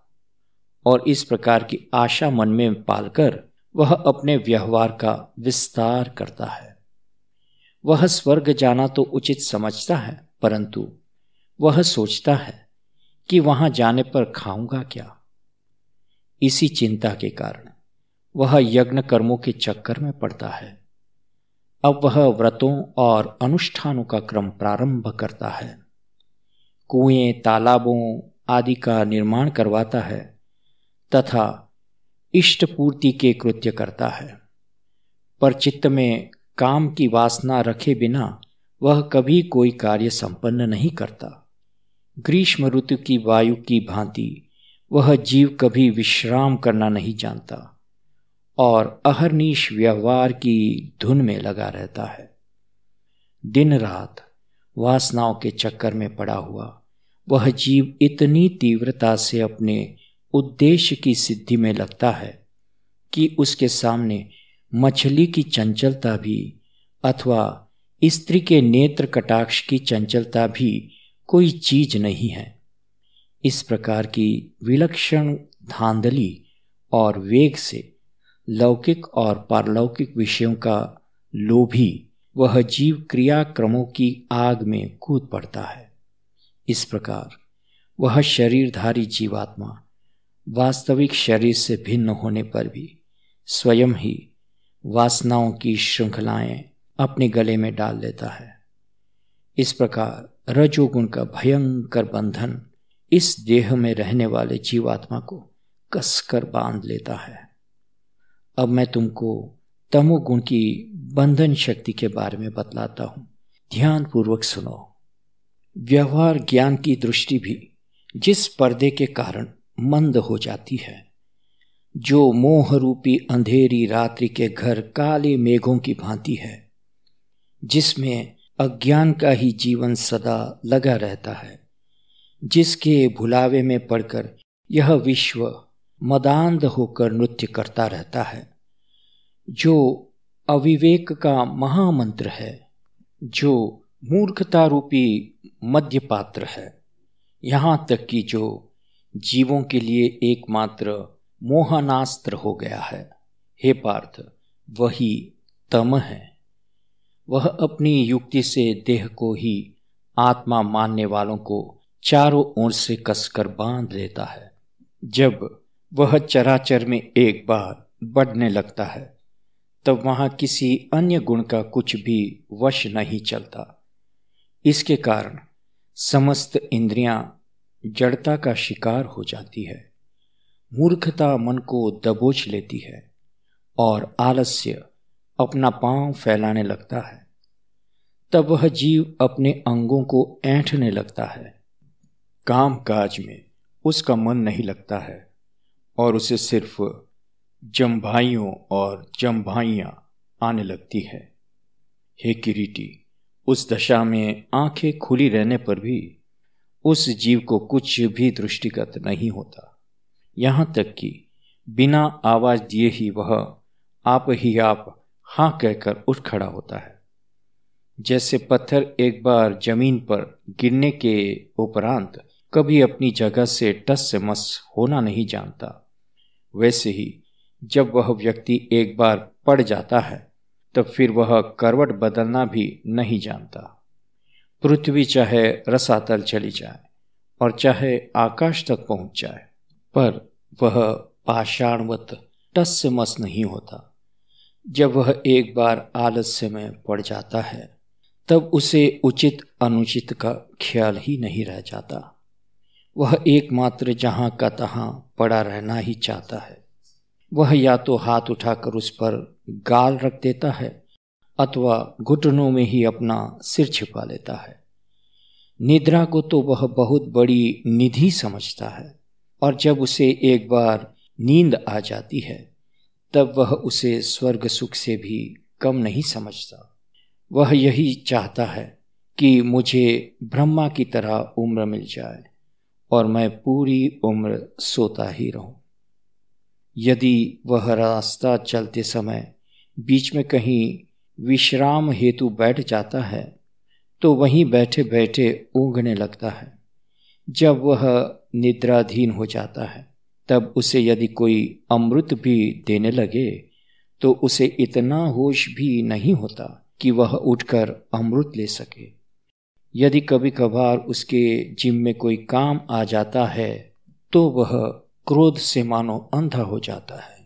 और इस प्रकार की आशा मन में पालकर वह अपने व्यवहार का विस्तार करता है। वह स्वर्ग जाना तो उचित समझता है, परंतु वह सोचता है कि वहां जाने पर खाऊंगा क्या। इसी चिंता के कारण वह यज्ञ कर्मों के चक्कर में पड़ता है। अब वह व्रतों और अनुष्ठानों का क्रम प्रारंभ करता है, कुएं तालाबों आदि का निर्माण करवाता है तथा इष्ट पूर्ति के कृत्य करता है, पर चित्त में काम की वासना रखे बिना वह कभी कोई कार्य संपन्न नहीं करता। ग्रीष्म ऋतु की वायु की भांति वह जीव कभी विश्राम करना नहीं जानता और अहर्निश व्यवहार की धुन में लगा रहता है। दिन रात वासनाओं के चक्कर में पड़ा हुआ वह जीव इतनी तीव्रता से अपने उद्देश्य की सिद्धि में लगता है कि उसके सामने मछली की चंचलता भी अथवा स्त्री के नेत्र कटाक्ष की चंचलता भी कोई चीज नहीं है। इस प्रकार की विलक्षण धांधली और वेग से लौकिक और पारलौकिक विषयों का लोभी वह जीव क्रियाक्रमों की आग में कूद पड़ता है। इस प्रकार वह शरीरधारी जीवात्मा वास्तविक शरीर से भिन्न होने पर भी स्वयं ही वासनाओं की श्रृंखलाएं अपने गले में डाल लेता है। इस प्रकार रजोगुण का भयंकर बंधन इस देह में रहने वाले जीवात्मा को कसकर बांध लेता है। अब मैं तुमको तमोगुण की बंधन शक्ति के बारे में बतलाता हूं, ध्यान पूर्वक सुनो। व्यवहार ज्ञान की दृष्टि भी जिस पर्दे के कारण मंद हो जाती है जो मोह रूपी अंधेरी रात्रि के घर काले मेघों की भांति है, जिसमें अज्ञान का ही जीवन सदा लगा रहता है, जिसके भुलावे में पड़कर यह विश्व मदांध होकर नृत्य करता रहता है, जो अविवेक का महामंत्र है, जो मूर्खता रूपी मध्य पात्र है, यहाँ तक कि जो जीवों के लिए एकमात्र मोहनास्त्र हो गया है। हे पार्थ, वही तम है। वह अपनी युक्ति से देह को ही आत्मा मानने वालों को चारों ओर से कसकर बांध देता है। जब वह चराचर में एक बार बढ़ने लगता है, तब वहां किसी अन्य गुण का कुछ भी वश नहीं चलता। इसके कारण समस्त इंद्रियां जड़ता का शिकार हो जाती है। मूर्खता मन को दबोच लेती है और आलस्य अपना पांव फैलाने लगता है। तब वह जीव अपने अंगों को ऐंठने लगता है। काम काज में उसका मन नहीं लगता है और उसे सिर्फ जम्भाइयों और जम्भाइयां आने लगती है। हे किरीटी, उस दशा में आंखें खुली रहने पर भी उस जीव को कुछ भी दृष्टिगत नहीं होता। यहां तक कि बिना आवाज दिए ही वह आप ही आप हां कहकर उठ खड़ा होता है। जैसे पत्थर एक बार जमीन पर गिरने के उपरांत कभी अपनी जगह से टस से मस होना नहीं जानता, वैसे ही जब वह व्यक्ति एक बार पड़ जाता है, तब फिर वह करवट बदलना भी नहीं जानता। पृथ्वी चाहे रसातल चली जाए और चाहे आकाश तक पहुंच जाए, पर वह पाषाणवत टस से मस नहीं होता। जब वह एक बार आलस्य में पड़ जाता है, तब उसे उचित अनुचित का ख्याल ही नहीं रह जाता। वह एकमात्र जहां का तहां पड़ा रहना ही चाहता है। वह या तो हाथ उठाकर उस पर गाल रख देता है अथवा घुटनों में ही अपना सिर छिपा लेता है। निद्रा को तो वह बहुत बड़ी निधि समझता है और जब उसे एक बार नींद आ जाती है, तब वह उसे स्वर्ग सुख से भी कम नहीं समझता। वह यही चाहता है कि मुझे ब्रह्मा की तरह उम्र मिल जाए और मैं पूरी उम्र सोता ही रहूं। यदि वह रास्ता चलते समय बीच में कहीं विश्राम हेतु बैठ जाता है, तो वहीं बैठे बैठे ऊँघने लगता है। जब वह निद्राधीन हो जाता है, तब उसे यदि कोई अमृत भी देने लगे, तो उसे इतना होश भी नहीं होता कि वह उठकर अमृत ले सके। यदि कभी कभार उसके जिम्मे में कोई काम आ जाता है, तो वह क्रोध से मानो अंधा हो जाता है।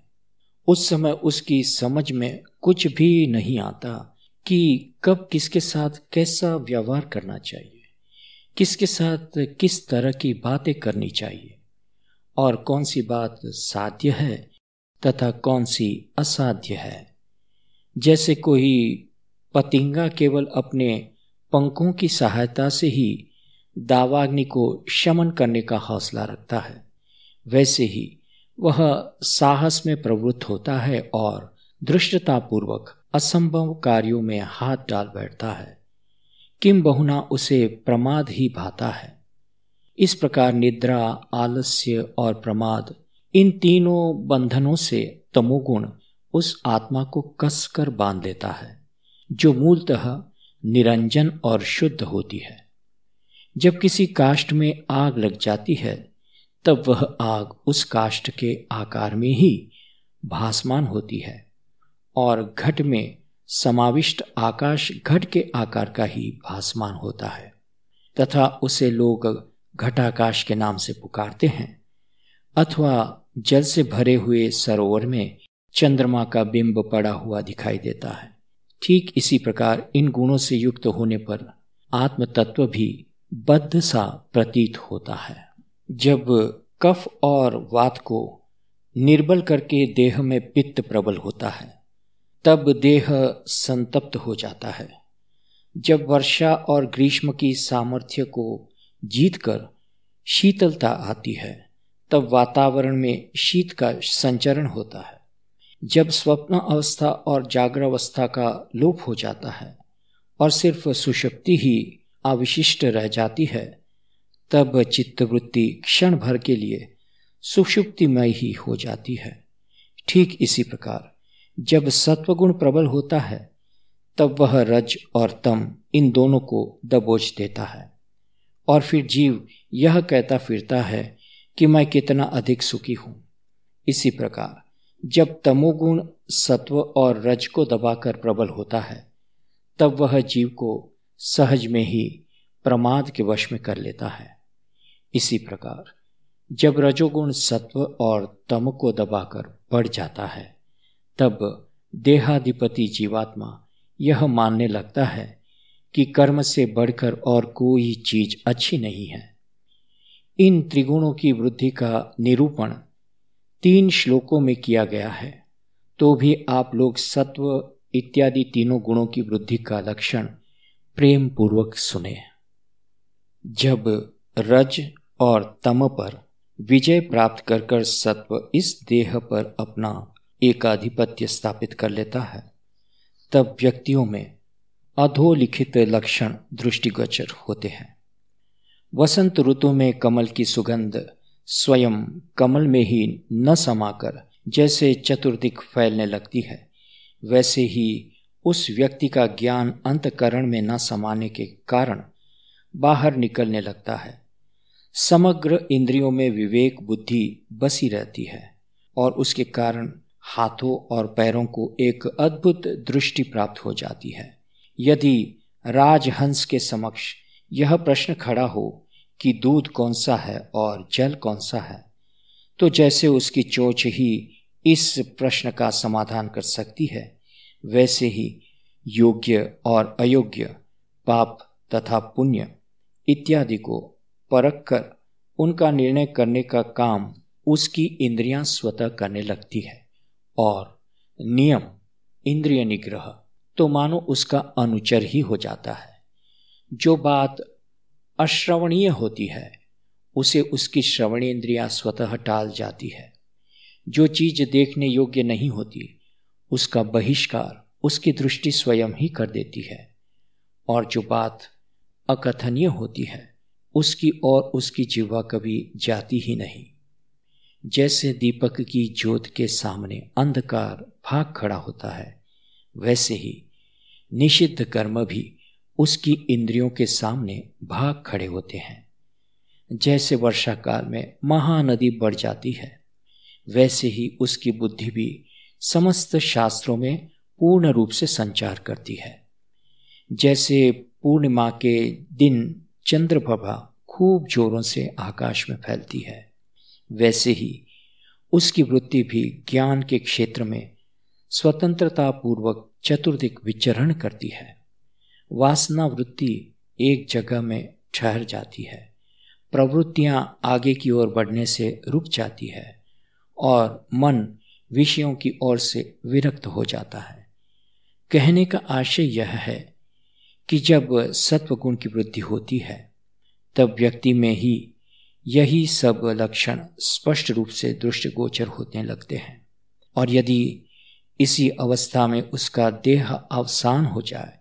उस समय उसकी समझ में कुछ भी नहीं आता कि कब किसके साथ कैसा व्यवहार करना चाहिए, किसके साथ किस तरह की बातें करनी चाहिए और कौन सी बात साध्य है तथा कौन सी असाध्य है। जैसे कोई पतिंगा केवल अपने पंखों की सहायता से ही दावाग्नि को शमन करने का हौसला रखता है, वैसे ही वह साहस में प्रवृत्त होता है और धृष्टतापूर्वक असंभव कार्यों में हाथ डाल बैठता है। किम बहुना उसे प्रमाद ही भाता है। इस प्रकार निद्रा, आलस्य और प्रमाद, इन तीनों बंधनों से तमोगुण उस आत्मा को कसकर बांध देता है, जो मूलतः निरंजन और शुद्ध होती है। जब किसी काष्ठ में आग लग जाती है, तब वह आग उस काष्ठ के आकार में ही भासमान होती है और घट में समाविष्ट आकाश घट के आकार का ही भासमान होता है तथा उसे लोग घटाकाश के नाम से पुकारते हैं। अथवा जल से भरे हुए सरोवर में चंद्रमा का बिंब पड़ा हुआ दिखाई देता है। ठीक इसी प्रकार इन गुणों से युक्त होने पर आत्म तत्व भी बद्ध सा प्रतीत होता है। जब कफ और वात को निर्बल करके देह में पित्त प्रबल होता है, तब देह संतप्त हो जाता है। जब वर्षा और ग्रीष्म की सामर्थ्य को जीतकर शीतलता आती है, तब वातावरण में शीत का संचरण होता है। जब स्वप्न अवस्था और जागरावस्था का लोप हो जाता है और सिर्फ सुषुप्ति ही अविशिष्ट रह जाती है, तब चित्तवृत्ति क्षण भर के लिए सुषुप्तिमय ही हो जाती है। ठीक इसी प्रकार जब सत्वगुण प्रबल होता है, तब वह रज और तम इन दोनों को दबोच देता है और फिर जीव यह कहता फिरता है कि मैं कितना अधिक सुखी हूं। इसी प्रकार जब तमोगुण सत्व और रज को दबाकर प्रबल होता है, तब वह जीव को सहज में ही प्रमाद के वश में कर लेता है। इसी प्रकार जब रजोगुण सत्व और तम को दबाकर बढ़ जाता है, तब देहाधिपति जीवात्मा यह मानने लगता है कि कर्म से बढ़कर और कोई चीज अच्छी नहीं है। इन त्रिगुणों की वृद्धि का निरूपण 3 श्लोकों में किया गया है, तो भी आप लोग सत्व इत्यादि तीनों गुणों की वृद्धि का लक्षण प्रेम पूर्वक सुने। जब रज और तम पर विजय प्राप्त कर सत्व इस देह पर अपना एकाधिपत्य स्थापित कर लेता है, तब व्यक्तियों में अधोलिखित लक्षण दृष्टिगोचर होते हैं। वसंत ऋतु में कमल की सुगंध स्वयं कमल में ही न समाकर जैसे चतुर्दिक फैलने लगती है, वैसे ही उस व्यक्ति का ज्ञान अंतःकरण में न समाने के कारण बाहर निकलने लगता है। समग्र इंद्रियों में विवेक बुद्धि बसी रहती है और उसके कारण हाथों और पैरों को एक अद्भुत दृष्टि प्राप्त हो जाती है। यदि राजहंस के समक्ष यह प्रश्न खड़ा हो कि दूध कौन सा है और जल कौन सा है, तो जैसे उसकी चोंच ही इस प्रश्न का समाधान कर सकती है, वैसे ही योग्य और अयोग्य, पाप तथा पुण्य इत्यादि को परखकर उनका निर्णय करने का काम उसकी इंद्रियां स्वतः करने लगती है। और नियम इंद्रिय निग्रह तो मानो उसका अनुचर ही हो जाता है। जो बात अश्रवणीय होती है उसे उसकी श्रवणेन्द्रियां स्वतः टाल जाती है। जो चीज देखने योग्य नहीं होती उसका बहिष्कार उसकी दृष्टि स्वयं ही कर देती है। और जो बात अकथनीय होती है उसकी ओर उसकी जिह्वा कभी जाती ही नहीं। जैसे दीपक की ज्योत के सामने अंधकार भाग खड़ा होता है, वैसे ही निषिद्ध कर्म भी उसकी इंद्रियों के सामने भाग खड़े होते हैं। जैसे वर्षा काल में महानदी बढ़ जाती है, वैसे ही उसकी बुद्धि भी समस्त शास्त्रों में पूर्ण रूप से संचार करती है। जैसे पूर्णिमा के दिन चंद्रप्रभा खूब जोरों से आकाश में फैलती है, वैसे ही उसकी वृत्ति भी ज्ञान के क्षेत्र में स्वतंत्रता पूर्वक चतुर्दिक विचरण करती है। वासना वृत्ति एक जगह में ठहर जाती है, प्रवृत्तियां आगे की ओर बढ़ने से रुक जाती है और मन विषयों की ओर से विरक्त हो जाता है। कहने का आशय यह है कि जब सत्वगुण की वृद्धि होती है, तब व्यक्ति में ही यही सब लक्षण स्पष्ट रूप से दृष्टिगोचर होने लगते हैं। और यदि इसी अवस्था में उसका देह अवसान हो जाए,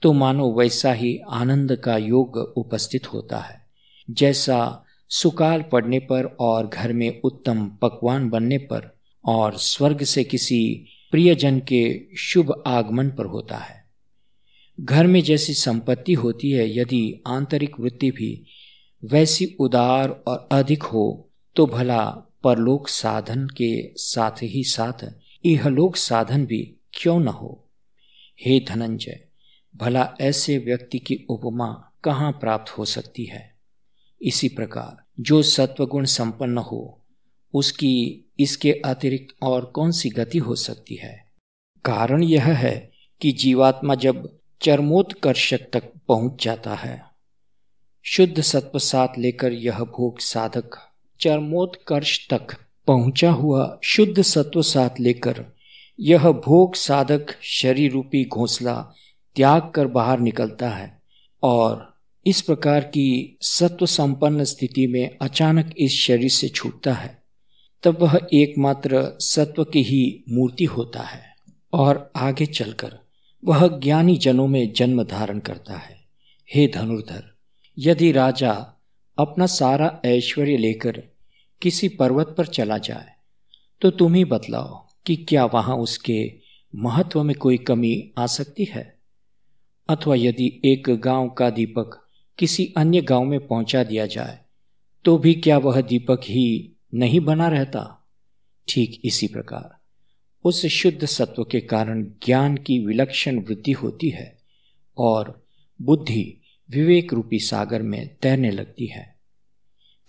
तो मानो वैसा ही आनंद का योग उपस्थित होता है जैसा सुकाल पड़ने पर और घर में उत्तम पकवान बनने पर और स्वर्ग से किसी प्रियजन के शुभ आगमन पर होता है। घर में जैसी संपत्ति होती है, यदि आंतरिक वृत्ति भी वैसी उदार और अधिक हो, तो भला परलोक साधन के साथ ही साथ इहलोक साधन भी क्यों न हो। हे धनंजय, भला ऐसे व्यक्ति की उपमा कहाँ प्राप्त हो सकती है। इसी प्रकार जो सत्वगुण संपन्न हो, उसकी इसके अतिरिक्त और कौन सी गति हो सकती है। कारण यह है कि जीवात्मा जब चरमोत्कर्षक तक पहुंच जाता है, शुद्ध सत्व साथ लेकर यह भोग साधक चरमोत्कर्ष तक पहुंचा हुआ शुद्ध सत्व साथ लेकर यह भोग साधक शरीर रूपी घोंसला त्याग कर बाहर निकलता है और इस प्रकार की सत्व संपन्न स्थिति में अचानक इस शरीर से छूटता है, तब वह एकमात्र सत्व की ही मूर्ति होता है और आगे चलकर वह ज्ञानी जनों में जन्म धारण करता है। हे धनुर्धर, यदि राजा अपना सारा ऐश्वर्य लेकर किसी पर्वत पर चला जाए तो तुम ही बतलाओ कि क्या वहां उसके महत्व में कोई कमी आ सकती है? अथवा यदि एक गांव का दीपक किसी अन्य गांव में पहुंचा दिया जाए तो भी क्या वह दीपक ही नहीं बना रहता? ठीक इसी प्रकार उस शुद्ध सत्व के कारण ज्ञान की विलक्षण वृद्धि होती है और बुद्धि विवेक रूपी सागर में तैरने लगती है।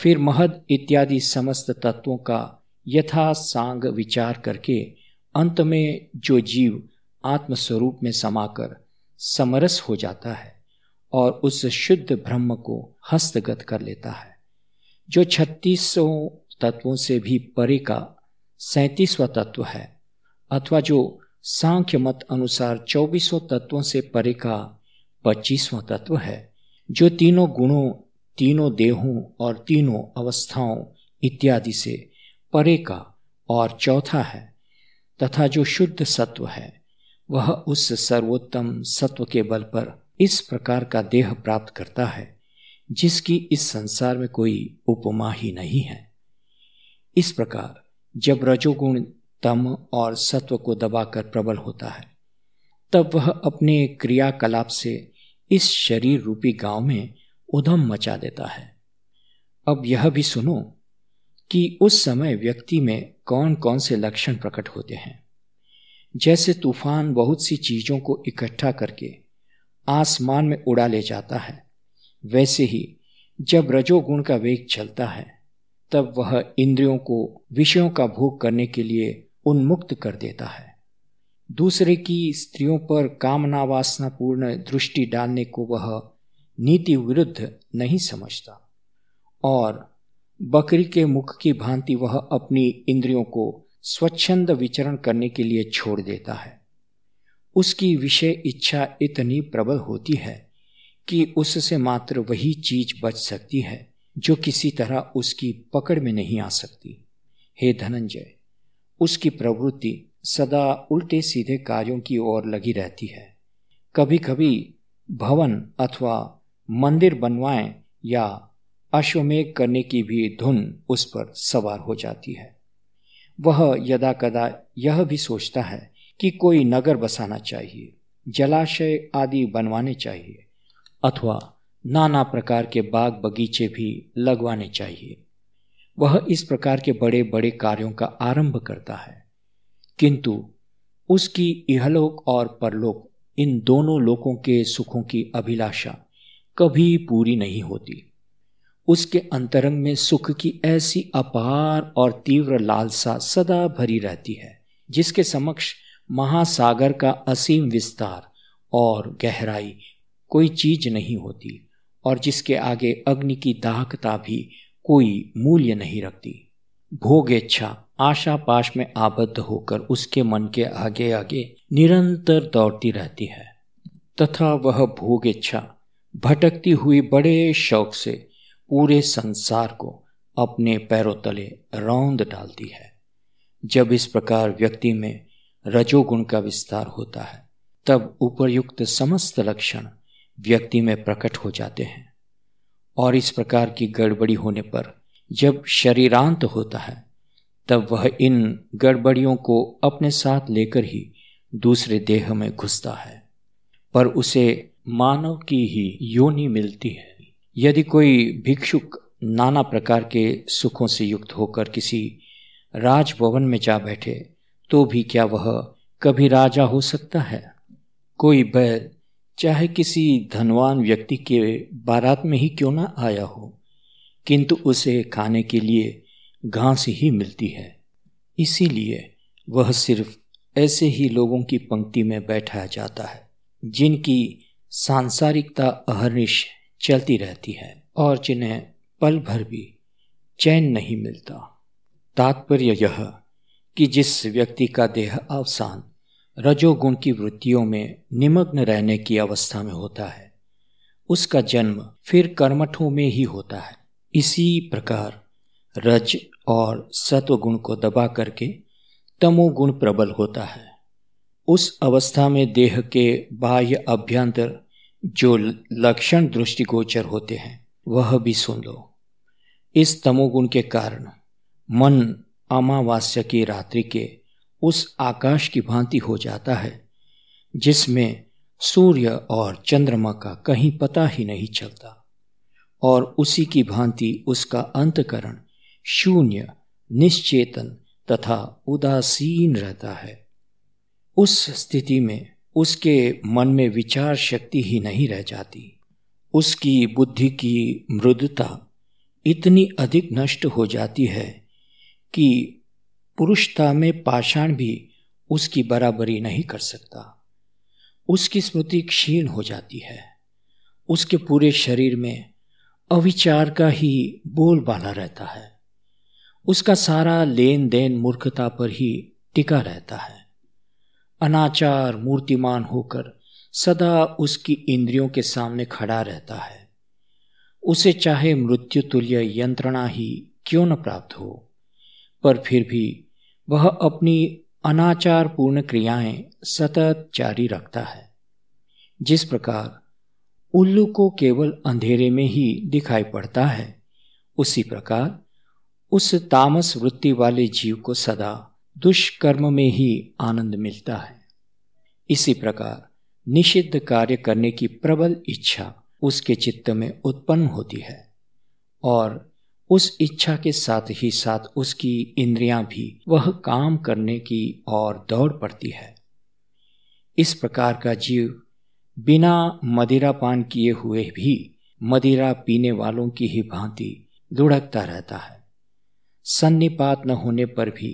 फिर महद इत्यादि समस्त तत्वों का यथासांग विचार करके अंत में जो जीव आत्मस्वरूप में समाकर समरस हो जाता है और उस शुद्ध ब्रह्म को हस्तगत कर लेता है, जो 3600 तत्वों से भी परे का 37वां तत्व है, अथवा जो सांख्य मत अनुसार 2400 तत्वों से परे का 25वां तत्व है, जो तीनों गुणों, तीनों देहों और तीनों अवस्थाओं इत्यादि से परे का और चौथा है, तथा जो शुद्ध सत्व है वह उस सर्वोत्तम सत्व के बल पर इस प्रकार का देह प्राप्त करता है जिसकी इस संसार में कोई उपमा ही नहीं है। इस प्रकार जब रजोगुण तम और सत्व को दबाकर प्रबल होता है, तब वह अपने क्रियाकलाप से इस शरीर रूपी गांव में उधम मचा देता है। अब यह भी सुनो कि उस समय व्यक्ति में कौन कौन से लक्षण प्रकट होते हैं। जैसे तूफान बहुत सी चीजों को इकट्ठा करके आसमान में उड़ा ले जाता है, वैसे ही जब रजोगुण का वेग चलता है तब वह इंद्रियों को विषयों का भोग करने के लिए उन्मुक्त कर देता है। दूसरे की स्त्रियों पर कामना वासना पूर्ण दृष्टि डालने को वह नीति विरुद्ध नहीं समझता और बकरी के मुख की भांति वह अपनी इंद्रियों को स्वच्छंद विचरण करने के लिए छोड़ देता है। उसकी विषय इच्छा इतनी प्रबल होती है कि उससे मात्र वही चीज बच सकती है जो किसी तरह उसकी पकड़ में नहीं आ सकती। हे धनंजय, उसकी प्रवृत्ति सदा उल्टे सीधे कार्यों की ओर लगी रहती है। कभी कभी भवन अथवा मंदिर बनवाएं या अश्वमेघ करने की भी धुन उस पर सवार हो जाती है। वह यदा कदा यह भी सोचता है कि कोई नगर बसाना चाहिए, जलाशय आदि बनवाने चाहिए अथवा नाना प्रकार के बाग बगीचे भी लगवाने चाहिए। वह इस प्रकार के बड़े बड़े कार्यों का आरंभ करता है, किंतु उसकी इहलोक और परलोक, इन दोनों लोकों के सुखों की अभिलाषा कभी पूरी नहीं होती। उसके अंतरंग में सुख की ऐसी अपार और तीव्र लालसा सदा भरी रहती है जिसके समक्ष महासागर का असीम विस्तार और गहराई कोई चीज नहीं होती और जिसके आगे अग्नि की दाहकता भी कोई मूल्य नहीं रखती। भोग इच्छा आशा पाश में आबद्ध होकर उसके मन के आगे आगे निरंतर दौड़ती रहती है तथा वह भोग इच्छा भटकती हुई बड़े शौक से पूरे संसार को अपने पैरों तले रौंद डालती है। जब इस प्रकार व्यक्ति में रजोगुण का विस्तार होता है तब उपर्युक्त समस्त लक्षण व्यक्ति में प्रकट हो जाते हैं और इस प्रकार की गड़बड़ी होने पर जब शरीरांत होता है तब वह इन गड़बड़ियों को अपने साथ लेकर ही दूसरे देह में घुसता है, पर उसे मानव की ही योनि मिलती है। यदि कोई भिक्षुक नाना प्रकार के सुखों से युक्त होकर किसी राजभवन में जा बैठे तो भी क्या वह कभी राजा हो सकता है? कोई बैल चाहे किसी धनवान व्यक्ति के बारात में ही क्यों ना आया हो, किंतु उसे खाने के लिए घास ही मिलती है। इसीलिए वह सिर्फ ऐसे ही लोगों की पंक्ति में बैठाया जाता है जिनकी सांसारिकता अहर्निश चलती रहती है और जिन्हें पल भर भी चैन नहीं मिलता। तात्पर्य यह कि जिस व्यक्ति का देह अवसान रजोगुण की वृत्तियों में निमग्न रहने की अवस्था में होता है, उसका जन्म फिर कर्मठों में ही होता है। इसी प्रकार रज और सत्वगुण को दबा करके तमोगुण प्रबल होता है। उस अवस्था में देह के बाह्य अभ्यंतर जो लक्षण दृष्टिगोचर होते हैं वह भी सुन लो। इस तमोगुण के कारण मन अमावास्या की रात्रि के उस आकाश की भांति हो जाता है जिसमें सूर्य और चंद्रमा का कहीं पता ही नहीं चलता, और उसी की भांति उसका अंतःकरण शून्य, निश्चेतन तथा उदासीन रहता है। उस स्थिति में उसके मन में विचार शक्ति ही नहीं रह जाती। उसकी बुद्धि की मृदुता इतनी अधिक नष्ट हो जाती है कि पुरुषता में पाषाण भी उसकी बराबरी नहीं कर सकता। उसकी स्मृति क्षीण हो जाती है। उसके पूरे शरीर में अविचार का ही बोलबाला रहता है। उसका सारा लेन देन मूर्खता पर ही टिका रहता है। अनाचार मूर्तिमान होकर सदा उसकी इंद्रियों के सामने खड़ा रहता है। उसे चाहे मृत्यु तुल्य यंत्रणा ही क्यों न प्राप्त हो, पर फिर भी वह अपनी अनाचार पूर्ण क्रियाएं सतत जारी रखता है। जिस प्रकार उल्लू को केवल अंधेरे में ही दिखाई पड़ता है, उसी प्रकार उस तामस वृत्ति वाले जीव को सदा दुष्कर्म में ही आनंद मिलता है। इसी प्रकार निषिद्ध कार्य करने की प्रबल इच्छा उसके चित्त में उत्पन्न होती है, और उस इच्छा के साथ ही साथ उसकी इंद्रियां भी वह काम करने की ओर दौड़ पड़ती है। इस प्रकार का जीव बिना मदिरा पान किए हुए भी मदिरा पीने वालों की ही भांति लुढ़कता रहता है। सन्निपात न होने पर भी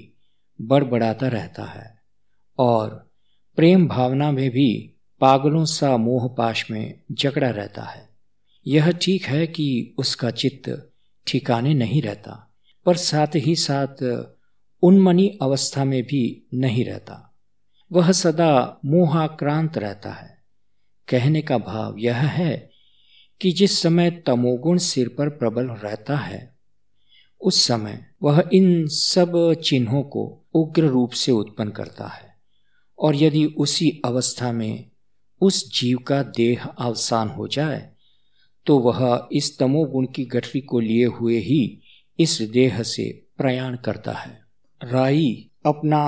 बड़बड़ाता रहता है, और प्रेम भावना में भी पागलों सा मोहपाश में जकड़ा रहता है। यह ठीक है कि उसका चित्त ठिकाने नहीं रहता, पर साथ ही साथ उन्मनी अवस्था में भी नहीं रहता। वह सदा मोहाक्रांत रहता है। कहने का भाव यह है कि जिस समय तमोगुण सिर पर प्रबल रहता है, उस समय वह इन सब चिन्हों को उग्र रूप से उत्पन्न करता है, और यदि उसी अवस्था में उस जीव का देह अवसान हो जाए तो वह इस तमोगुण की गठरी को लिए हुए ही इस देह से प्रयाण करता है। राई अपना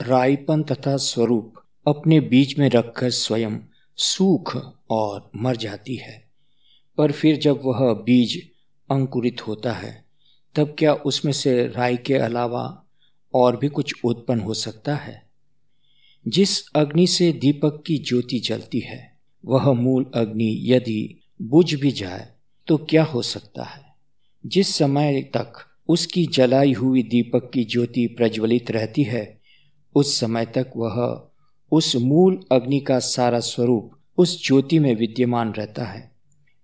राईपन तथा स्वरूप अपने बीच में रखकर स्वयं सूख और मर जाती है, पर फिर जब वह बीज अंकुरित होता है तब क्या उसमें से राई के अलावा और भी कुछ उत्पन्न हो सकता है? जिस अग्नि से दीपक की ज्योति जलती है, वह मूल अग्नि यदि बुझ भी जाए तो क्या हो सकता है? जिस समय तक उसकी जलाई हुई दीपक की ज्योति प्रज्वलित रहती है, उस समय तक वह उस मूल अग्नि का सारा स्वरूप उस ज्योति में विद्यमान रहता है।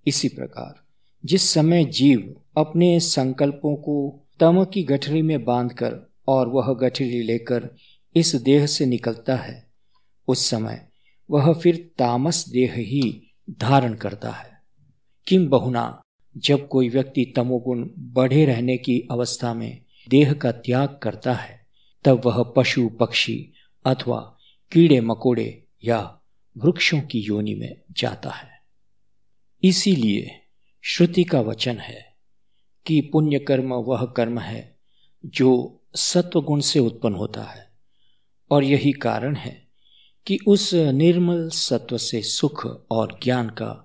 इसी प्रकार जिस समय जीव अपने संकल्पों को तम की गठरी में बांधकर और वह गठरी लेकर इस देह से निकलता है, उस समय वह फिर तामस देह ही धारण करता है। किम बहुना जब कोई व्यक्ति तमोगुण बढ़े रहने की अवस्था में देह का त्याग करता है, तब वह पशु पक्षी अथवा कीड़े मकोड़े या वृक्षों की योनि में जाता है। इसीलिए श्रुति का वचन है कि पुण्य कर्म वह कर्म है जो सत्वगुण से उत्पन्न होता है, और यही कारण है कि उस निर्मल सत्व से सुख और ज्ञान का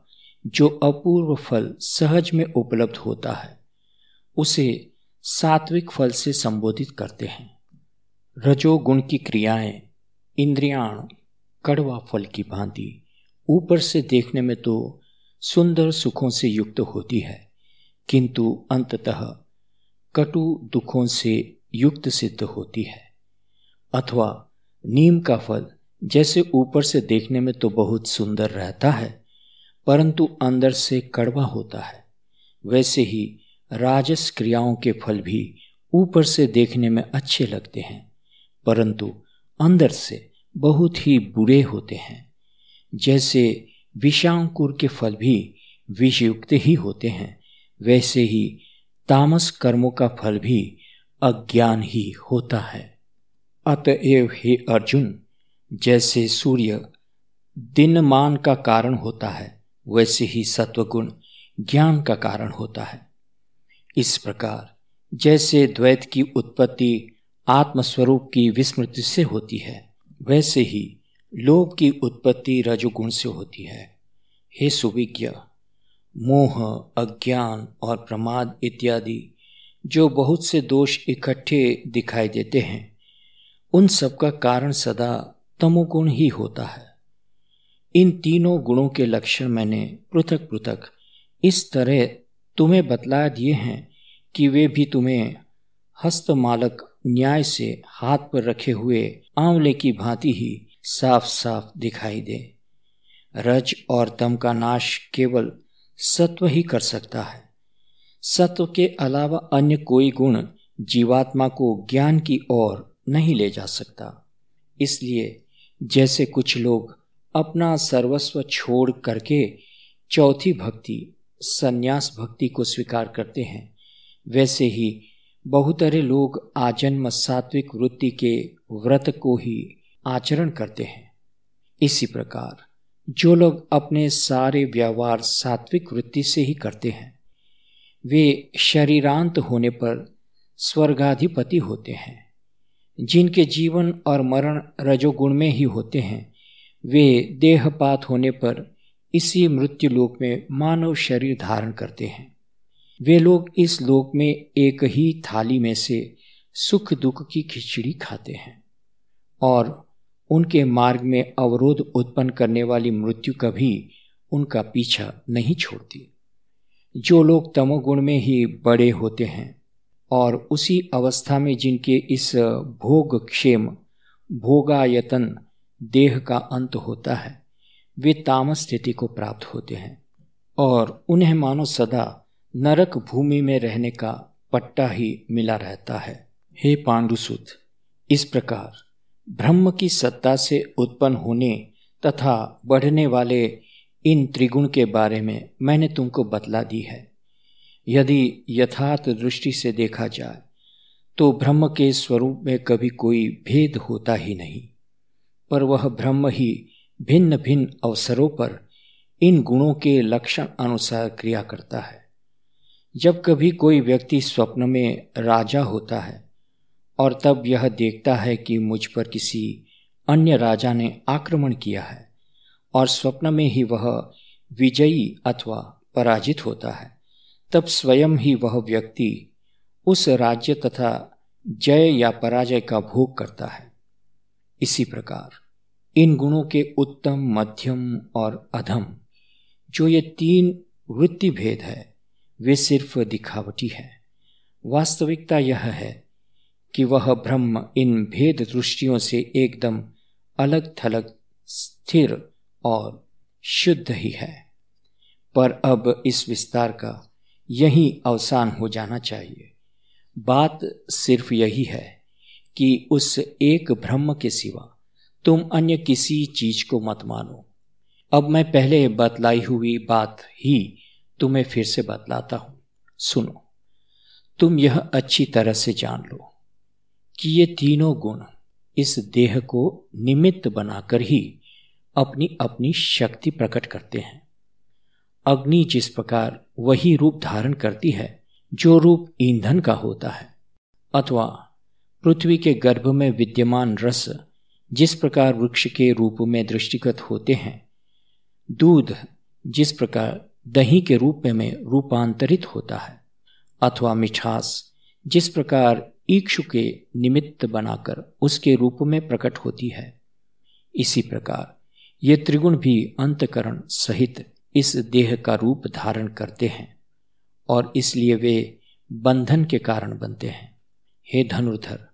जो अपूर्व फल सहज में उपलब्ध होता है, उसे सात्विक फल से संबोधित करते हैं। रजोगुण की क्रियाएं इंद्रियां कड़वा फल की भांति ऊपर से देखने में तो सुंदर सुखों से युक्त होती है, किंतु अंततः कटु दुखों से युक्त सिद्ध होती है। अथवा नीम का फल जैसे ऊपर से देखने में तो बहुत सुंदर रहता है, परंतु अंदर से कड़वा होता है, वैसे ही राजस क्रियाओं के फल भी ऊपर से देखने में अच्छे लगते हैं, परंतु अंदर से बहुत ही बुरे होते हैं। जैसे विषांकुर के फल भी विषयुक्त ही होते हैं, वैसे ही तामस कर्मों का फल भी अज्ञान ही होता है। अतएव हे अर्जुन, जैसे सूर्य दिनमान का कारण होता है, वैसे ही सत्वगुण ज्ञान का कारण होता है। इस प्रकार जैसे द्वैत की उत्पत्ति आत्मस्वरूप की विस्मृति से होती है, वैसे ही लोभ की उत्पत्ति रजोगुण से होती है। हे सुविज्ञ, मोह, अज्ञान और प्रमाद इत्यादि जो बहुत से दोष इकट्ठे दिखाई देते हैं, उन सब का कारण सदा तमोगुण ही होता है। इन तीनों गुणों के लक्षण मैंने पृथक पृथक इस तरह तुम्हें बतला दिए हैं कि वे भी तुम्हें हस्तमालक न्याय से हाथ पर रखे हुए आंवले की भांति ही साफ साफ दिखाई दे। रज और तम का नाश केवल सत्व ही कर सकता है। सत्व के अलावा अन्य कोई गुण जीवात्मा को ज्ञान की ओर नहीं ले जा सकता। इसलिए जैसे कुछ लोग अपना सर्वस्व छोड़ करके चौथी भक्ति संन्यास भक्ति को स्वीकार करते हैं, वैसे ही बहुतरे लोग आजन्म सात्विक वृत्ति के व्रत को ही आचरण करते हैं। इसी प्रकार जो लोग अपने सारे व्यवहार सात्विक वृत्ति से ही करते हैं, वे शरीरांत होने पर स्वर्गाधिपति होते हैं। जिनके जीवन और मरण रजोगुण में ही होते हैं, वे देहपात होने पर इसी मृत्यु लोक में मानव शरीर धारण करते हैं। वे लोग इस लोक में एक ही थाली में से सुख दुख की खिचड़ी खाते हैं और उनके मार्ग में अवरोध उत्पन्न करने वाली मृत्यु कभी उनका पीछा नहीं छोड़ती। जो लोग तमोगुण में ही बड़े होते हैं और उसी अवस्था में जिनके इस भोग क्षेम भोगायतन देह का अंत होता है, वे तामस स्थिति को प्राप्त होते हैं और उन्हें मानो सदा नरक भूमि में रहने का पट्टा ही मिला रहता है। हे पांडुसुत, इस प्रकार ब्रह्म की सत्ता से उत्पन्न होने तथा बढ़ने वाले इन त्रिगुण के बारे में मैंने तुमको बतला दी है। यदि यथार्थ दृष्टि से देखा जाए तो ब्रह्म के स्वरूप में कभी कोई भेद होता ही नहीं, पर वह ब्रह्म ही भिन्न भिन्न अवसरों पर इन गुणों के लक्षण अनुसार क्रिया करता है। जब कभी कोई व्यक्ति स्वप्न में राजा होता है और तब यह देखता है कि मुझ पर किसी अन्य राजा ने आक्रमण किया है और स्वप्न में ही वह विजयी अथवा पराजित होता है, तब स्वयं ही वह व्यक्ति उस राज्य तथा जय या पराजय का भोग करता है। इसी प्रकार इन गुणों के उत्तम, मध्यम और अधम जो ये तीन वृत्ति भेद है, वे सिर्फ दिखावटी है। वास्तविकता यह है कि वह ब्रह्म इन भेद दृष्टियों से एकदम अलग थलग, स्थिर और शुद्ध ही है। पर अब इस विस्तार का यही अवसान हो जाना चाहिए। बात सिर्फ यही है कि उस एक ब्रह्म के सिवा तुम अन्य किसी चीज को मत मानो। अब मैं पहले बतलाई हुई बात ही तुम्हें फिर से बतलाता हूं। सुनो, तुम यह अच्छी तरह से जान लो कि ये तीनों गुण इस देह को निमित्त बनाकर ही अपनी अपनी शक्ति प्रकट करते हैं। अग्नि जिस प्रकार वही रूप धारण करती है जो रूप ईंधन का होता है, अथवा पृथ्वी के गर्भ में विद्यमान रस जिस प्रकार वृक्ष के रूप में दृष्टिगत होते हैं, दूध जिस प्रकार दही के रूप में रूपांतरित होता है, अथवा मिठास जिस प्रकार इक्षु के निमित्त बनाकर उसके रूप में प्रकट होती है, इसी प्रकार ये त्रिगुण भी अंतकरण सहित इस देह का रूप धारण करते हैं और इसलिए वे बंधन के कारण बनते हैं। हे धनुर्धर,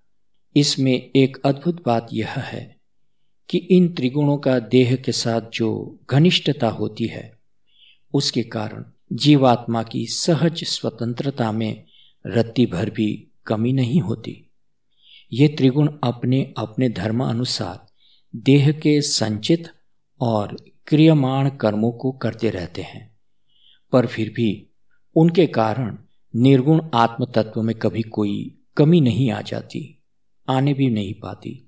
इसमें एक अद्भुत बात यह है कि इन त्रिगुणों का देह के साथ जो घनिष्ठता होती है, उसके कारण जीवात्मा की सहज स्वतंत्रता में रत्ती भर भी कमी नहीं होती। ये त्रिगुण अपने अपने धर्म अनुसार देह के संचित और क्रियमाण कर्मों को करते रहते हैं। पर फिर भी उनके कारण निर्गुण आत्म तत्व में कभी कोई कमी नहीं आ जाती, आने भी नहीं पाती।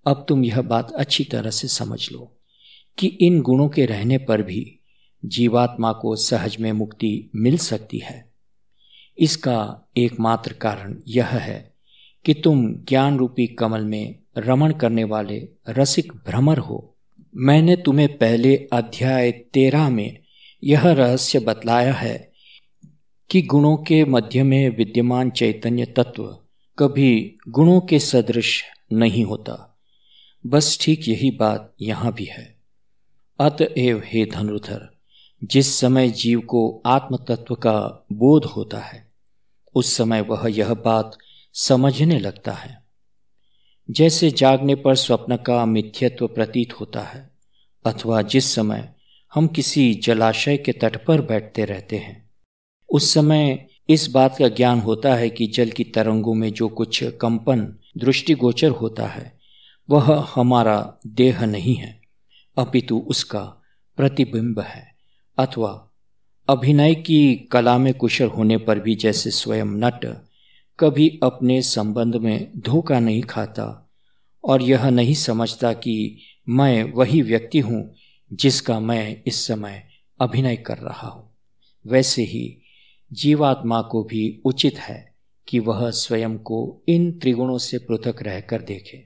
अब तुम यह बात अच्छी तरह से समझ लो कि इन गुणों के रहने पर भी जीवात्मा को सहज में मुक्ति मिल सकती है। इसका एकमात्र कारण यह है कि तुम ज्ञान रूपी कमल में रमण करने वाले रसिक भ्रमर हो। मैंने तुम्हें पहले अध्याय 13 में यह रहस्य बतलाया है कि गुणों के मध्य में विद्यमान चैतन्य तत्व कभी गुणों के सदृश नहीं होता। बस ठीक यही बात यहाँ भी है। अतएव हे धनुर्धर, जिस समय जीव को आत्म तत्व का बोध होता है उस समय वह यह बात समझने लगता है। जैसे जागने पर स्वप्न का मिथ्यत्व प्रतीत होता है, अथवा जिस समय हम किसी जलाशय के तट पर बैठते रहते हैं उस समय इस बात का ज्ञान होता है कि जल की तरंगों में जो कुछ कंपन दृष्टिगोचर होता है वह हमारा देह नहीं है, अपितु उसका प्रतिबिंब है। अथवा अभिनय की कला में कुशल होने पर भी जैसे स्वयं नट कभी अपने संबंध में धोखा नहीं खाता और यह नहीं समझता कि मैं वही व्यक्ति हूँ जिसका मैं इस समय अभिनय कर रहा हूँ, वैसे ही जीवात्मा को भी उचित है कि वह स्वयं को इन त्रिगुणों से पृथक रहकर देखे।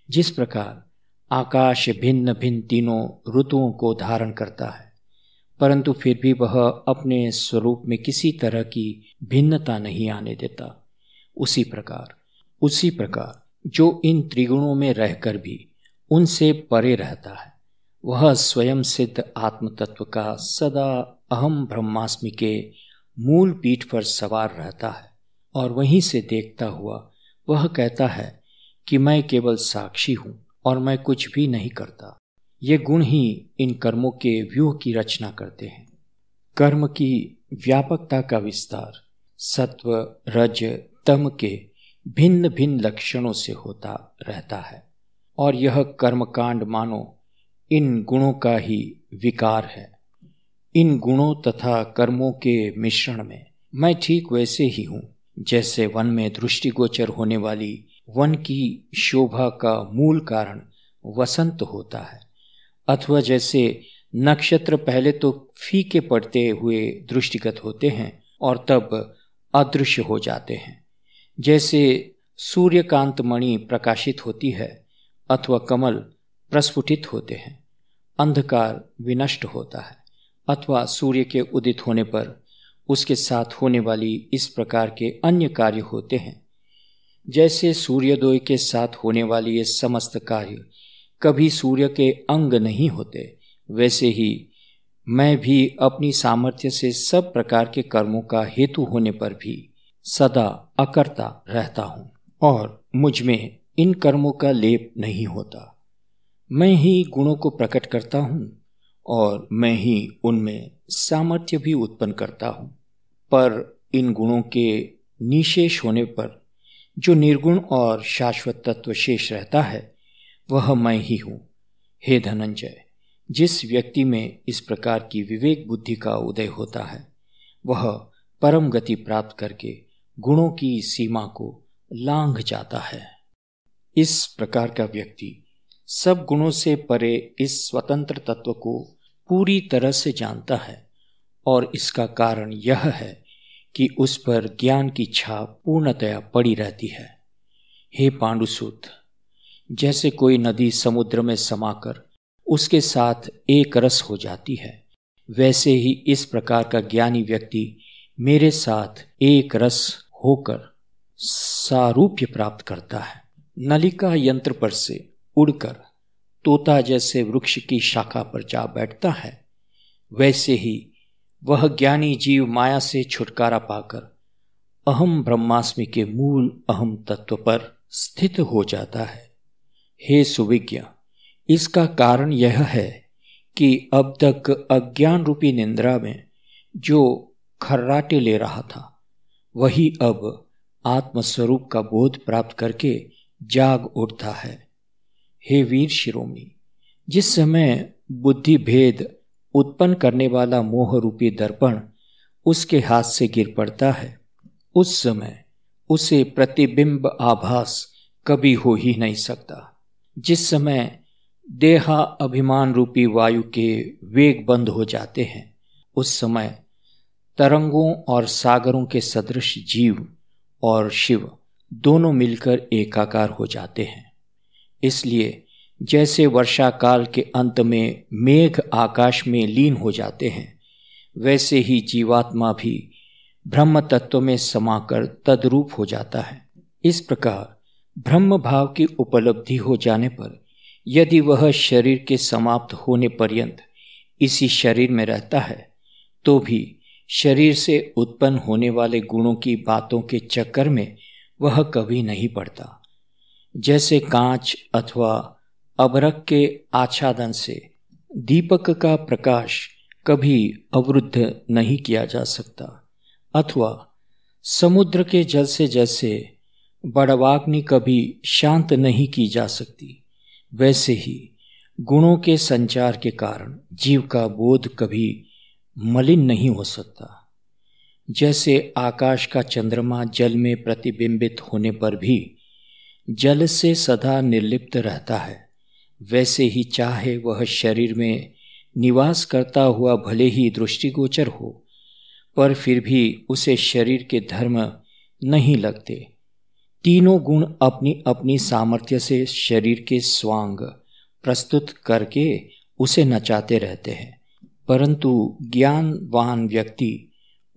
जिस प्रकार आकाश भिन्न भिन्न तीनों ऋतुओं को धारण करता है परंतु फिर भी वह अपने स्वरूप में किसी तरह की भिन्नता नहीं आने देता, उसी प्रकार जो इन त्रिगुणों में रहकर भी उनसे परे रहता है वह स्वयं सिद्ध आत्म तत्व का सदा अहम ब्रह्मास्मि के मूल पीठ पर सवार रहता है और वहीं से देखता हुआ वह कहता है कि मैं केवल साक्षी हूँ और मैं कुछ भी नहीं करता। ये गुण ही इन कर्मों के व्यूह की रचना करते हैं। कर्म की व्यापकता का विस्तार सत्व रज तम के भिन्न भिन्न लक्षणों से होता रहता है और यह कर्मकांड मानो इन गुणों का ही विकार है। इन गुणों तथा कर्मों के मिश्रण में मैं ठीक वैसे ही हूँ जैसे वन में दृष्टिगोचर होने वाली वन की शोभा का मूल कारण वसंत होता है, अथवा जैसे नक्षत्र पहले तो फीके पड़ते हुए दृष्टिगत होते हैं और तब अदृश्य हो जाते हैं, जैसे सूर्यकांत मणि प्रकाशित होती है अथवा कमल प्रस्फुटित होते हैं, अंधकार विनष्ट होता है, अथवा सूर्य के उदित होने पर उसके साथ होने वाली इस प्रकार के अन्य कार्य होते हैं। जैसे सूर्योदय के साथ होने वाली ये समस्त कार्य कभी सूर्य के अंग नहीं होते, वैसे ही मैं भी अपनी सामर्थ्य से सब प्रकार के कर्मों का हेतु होने पर भी सदा अकर्ता रहता हूँ और मुझ में इन कर्मों का लेप नहीं होता। मैं ही गुणों को प्रकट करता हूँ और मैं ही उनमें सामर्थ्य भी उत्पन्न करता हूँ, पर इन गुणों के निशेष होने पर जो निर्गुण और शाश्वत तत्व शेष रहता है वह मैं ही हूँ। हे धनंजय, जिस व्यक्ति में इस प्रकार की विवेक बुद्धि का उदय होता है वह परम गति प्राप्त करके गुणों की सीमा को लांघ जाता है। इस प्रकार का व्यक्ति सब गुणों से परे इस स्वतंत्र तत्व को पूरी तरह से जानता है और इसका कारण यह है कि उस पर ज्ञान की छाप पूर्णतया पड़ी रहती है। हे पांडुसूत, जैसे कोई नदी समुद्र में समाकर उसके साथ एक रस हो जाती है, वैसे ही इस प्रकार का ज्ञानी व्यक्ति मेरे साथ एक रस होकर सारूप्य प्राप्त करता है। नलिका यंत्र पर से उड़कर तोता जैसे वृक्ष की शाखा पर जा बैठता है, वैसे ही वह ज्ञानी जीव माया से छुटकारा पाकर अहम ब्रह्मास्मि के मूल अहम तत्व पर स्थित हो जाता है। हे सुविज्ञ, इसका कारण यह है कि अब तक अज्ञान रूपी निंद्रा में जो खर्राटे ले रहा था वही अब आत्मस्वरूप का बोध प्राप्त करके जाग उठता है। हे वीर शिरोमणि, जिस समय बुद्धि भेद उत्पन्न करने वाला मोह रूपी दर्पण उसके हाथ से गिर पड़ता है, उस समय उसे प्रतिबिंब आभास कभी हो ही नहीं सकता। जिस समय देहा अभिमान रूपी वायु के वेग बंद हो जाते हैं, उस समय तरंगों और सागरों के सदृश जीव और शिव दोनों मिलकर एकाकार हो जाते हैं। इसलिए जैसे वर्षा काल के अंत में मेघ आकाश में लीन हो जाते हैं, वैसे ही जीवात्मा भी ब्रह्म तत्व में समाकर तद्रूप हो जाता है। इस प्रकार ब्रह्म भाव की उपलब्धि हो जाने पर यदि वह शरीर के समाप्त होने पर्यंत इसी शरीर में रहता है, तो भी शरीर से उत्पन्न होने वाले गुणों की बातों के चक्कर में वह कभी नहीं पड़ता। जैसे कांच अथवा अबरक के आच्छादन से दीपक का प्रकाश कभी अवरुद्ध नहीं किया जा सकता, अथवा समुद्र के जल से जैसे बड़वाग्नि कभी शांत नहीं की जा सकती, वैसे ही गुणों के संचार के कारण जीव का बोध कभी मलिन नहीं हो सकता। जैसे आकाश का चंद्रमा जल में प्रतिबिंबित होने पर भी जल से सदा निर्लिप्त रहता है, वैसे ही चाहे वह शरीर में निवास करता हुआ भले ही दृष्टिगोचर हो, पर फिर भी उसे शरीर के धर्म नहीं लगते। तीनों गुण अपनी अपनी सामर्थ्य से शरीर के स्वांग प्रस्तुत करके उसे नचाते रहते हैं, परंतु ज्ञानवान व्यक्ति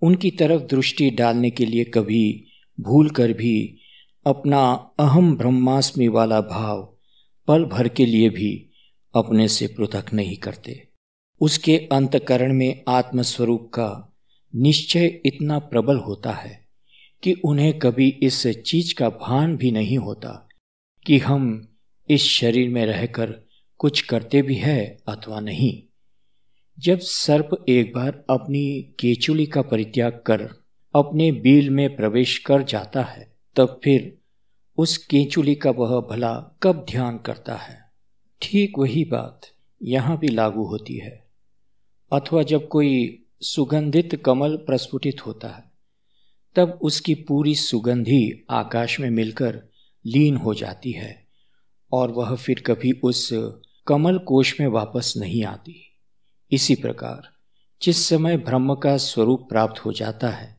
उनकी तरफ दृष्टि डालने के लिए कभी भूल कर भी अपना अहम ब्रह्मास्मि वाला भाव पल भर के लिए भी अपने से पृथक नहीं करते। उसके अंतःकरण में आत्मस्वरूप का निश्चय इतना प्रबल होता है कि उन्हें कभी इस चीज का भान भी नहीं होता कि हम इस शरीर में रहकर कुछ करते भी है अथवा नहीं। जब सर्प एक बार अपनी केचुली का परित्याग कर अपने बील में प्रवेश कर जाता है, तब फिर उस केचुली का वह भला कब ध्यान करता है। ठीक वही बात यहाँ भी लागू होती है। अथवा जब कोई सुगंधित कमल प्रस्फुटित होता है, तब उसकी पूरी सुगंधी आकाश में मिलकर लीन हो जाती है और वह फिर कभी उस कमल कोश में वापस नहीं आती। इसी प्रकार जिस समय ब्रह्म का स्वरूप प्राप्त हो जाता है,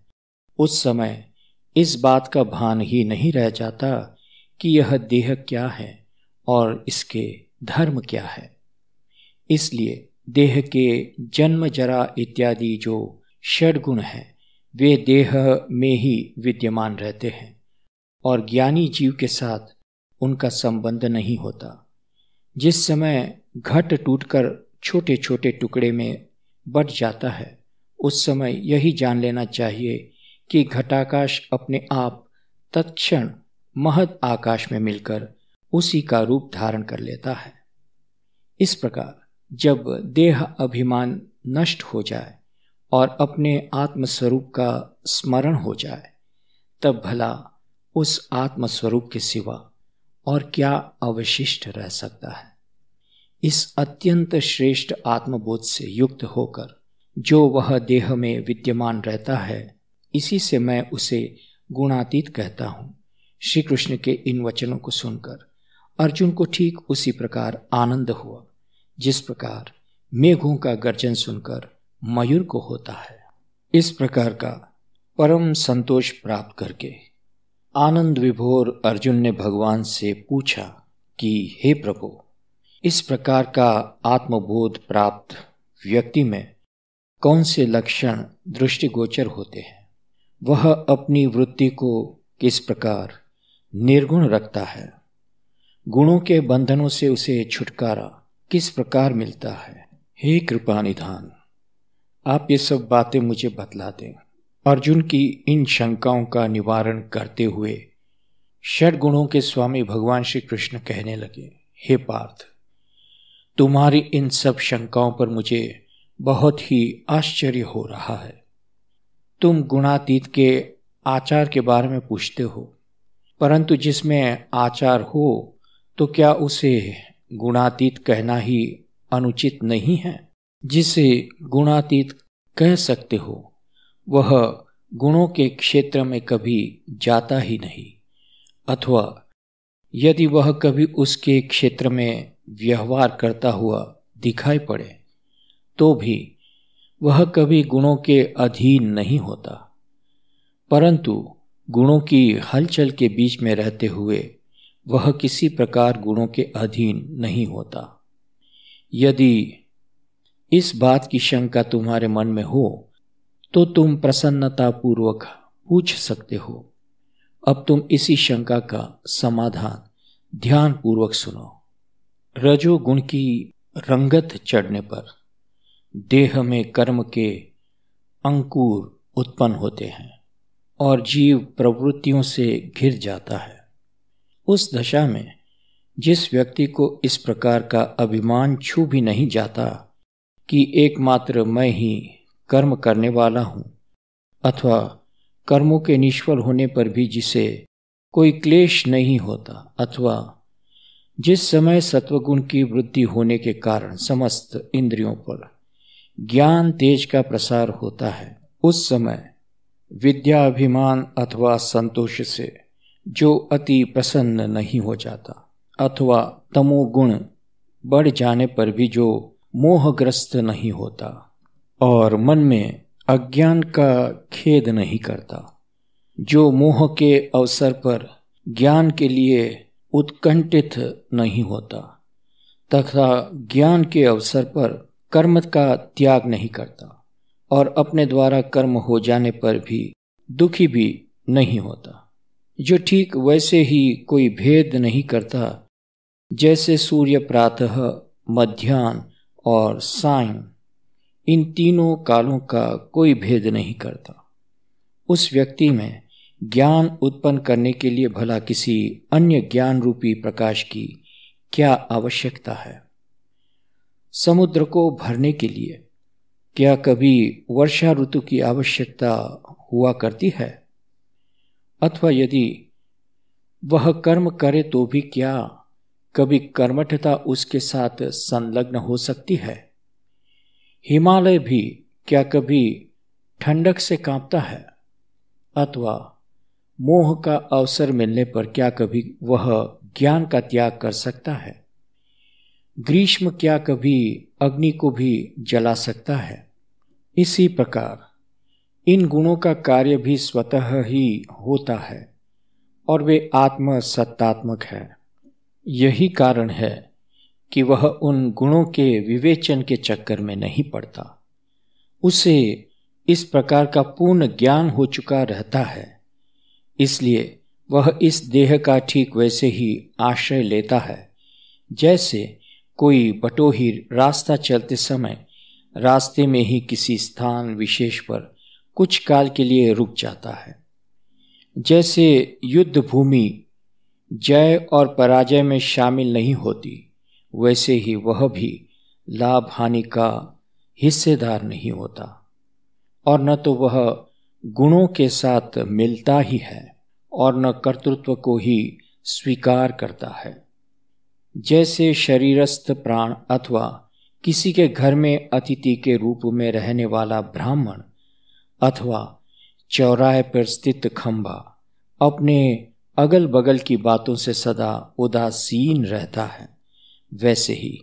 उस समय इस बात का भान ही नहीं रह जाता कि यह देह क्या है और इसके धर्म क्या है। इसलिए देह के जन्म जरा इत्यादि जो षड्गुण हैं, वे देह में ही विद्यमान रहते हैं और ज्ञानी जीव के साथ उनका संबंध नहीं होता। जिस समय घट टूटकर छोटे छोटे टुकड़े में बट जाता है, उस समय यही जान लेना चाहिए कि घटाकाश अपने आप तत्क्षण महद आकाश में मिलकर उसी का रूप धारण कर लेता है। इस प्रकार जब देह अभिमान नष्ट हो जाए और अपने आत्मस्वरूप का स्मरण हो जाए, तब भला उस आत्मस्वरूप के सिवा और क्या अवशिष्ट रह सकता है। इस अत्यंत श्रेष्ठ आत्मबोध से युक्त होकर जो वह देह में विद्यमान रहता है, इसी से मैं उसे गुणातीत कहता हूँ। श्री कृष्ण के इन वचनों को सुनकर अर्जुन को ठीक उसी प्रकार आनंद हुआ जिस प्रकार मेघों का गर्जन सुनकर मयूर को होता है। इस प्रकार का परम संतोष प्राप्त करके आनंद विभोर अर्जुन ने भगवान से पूछा कि हे प्रभु, इस प्रकार का आत्मबोध प्राप्त व्यक्ति में कौन से लक्षण दृष्टिगोचर होते हैं? वह अपनी वृत्ति को किस प्रकार निर्गुण रखता है? गुणों के बंधनों से उसे छुटकारा किस प्रकार मिलता है? हे कृपा निधान, आप ये सब बातें मुझे बतला दें। अर्जुन की इन शंकाओं का निवारण करते हुए षड गुणों के स्वामी भगवान श्री कृष्ण कहने लगे, हे पार्थ, तुम्हारी इन सब शंकाओं पर मुझे बहुत ही आश्चर्य हो रहा है। तुम गुणातीत के आचार के बारे में पूछते हो, परंतु जिसमें आचार हो तो क्या उसे गुणातीत कहना ही अनुचित नहीं है? जिसे गुणातीत कह सकते हो, वह गुणों के क्षेत्र में कभी जाता ही नहीं, अथवा यदि वह कभी उसके क्षेत्र में व्यवहार करता हुआ दिखाई पड़े तो भी वह कभी गुणों के अधीन नहीं होता, परंतु गुणों की हलचल के बीच में रहते हुए वह किसी प्रकार गुणों के अधीन नहीं होता। यदि इस बात की शंका तुम्हारे मन में हो तो तुम प्रसन्नतापूर्वक पूछ सकते हो। अब तुम इसी शंका का समाधान ध्यानपूर्वक सुनो। रजोगुण की रंगत चढ़ने पर देह में कर्म के अंकुर उत्पन्न होते हैं और जीव प्रवृत्तियों से घिर जाता है। उस दशा में जिस व्यक्ति को इस प्रकार का अभिमान छू भी नहीं जाता कि एकमात्र मैं ही कर्म करने वाला हूं, अथवा कर्मों के निष्फल होने पर भी जिसे कोई क्लेश नहीं होता, अथवा जिस समय सत्वगुण की वृद्धि होने के कारण समस्त इंद्रियों पर ज्ञान तेज का प्रसार होता है, उस समय विद्या अभिमान अथवा संतोष से जो अति प्रसन्न नहीं हो जाता, अथवा तमोगुण बढ़ जाने पर भी जो मोहग्रस्त नहीं होता और मन में अज्ञान का खेद नहीं करता, जो मोह के अवसर पर ज्ञान के लिए उत्कंठित नहीं होता तथा ज्ञान के अवसर पर कर्म का त्याग नहीं करता और अपने द्वारा कर्म हो जाने पर भी दुखी भी नहीं होता, जो ठीक वैसे ही कोई भेद नहीं करता जैसे सूर्य प्रातः, मध्याह्न और सायं इन तीनों कालों का कोई भेद नहीं करता। उस व्यक्ति में ज्ञान उत्पन्न करने के लिए भला किसी अन्य ज्ञान रूपी प्रकाश की क्या आवश्यकता है? समुद्र को भरने के लिए क्या कभी वर्षा ऋतु की आवश्यकता हुआ करती है? अथवा यदि वह कर्म करे तो भी क्या कभी कर्मठता उसके साथ संलग्न हो सकती है? हिमालय भी क्या कभी ठंडक से कांपता है? अथवा मोह का अवसर मिलने पर क्या कभी वह ज्ञान का त्याग कर सकता है? ग्रीष्म क्या कभी अग्नि को भी जला सकता है? इसी प्रकार इन गुणों का कार्य भी स्वतः ही होता है और वे आत्म सत्तात्मक है। यही कारण है कि वह उन गुणों के विवेचन के चक्कर में नहीं पड़ता। उसे इस प्रकार का पूर्ण ज्ञान हो चुका रहता है, इसलिए वह इस देह का ठीक वैसे ही आश्रय लेता है जैसे कोई बटोही रास्ता चलते समय रास्ते में ही किसी स्थान विशेष पर कुछ काल के लिए रुक जाता है। जैसे युद्ध भूमि जय और पराजय में शामिल नहीं होती, वैसे ही वह भी लाभ हानि का हिस्सेदार नहीं होता और न तो वह गुणों के साथ मिलता ही है और न कर्तृत्व को ही स्वीकार करता है। जैसे शरीरस्थ प्राण अथवा किसी के घर में अतिथि के रूप में रहने वाला ब्राह्मण अथवा चौराहे पर स्थित खंबा अपने अगल बगल की बातों से सदा उदासीन रहता है, वैसे ही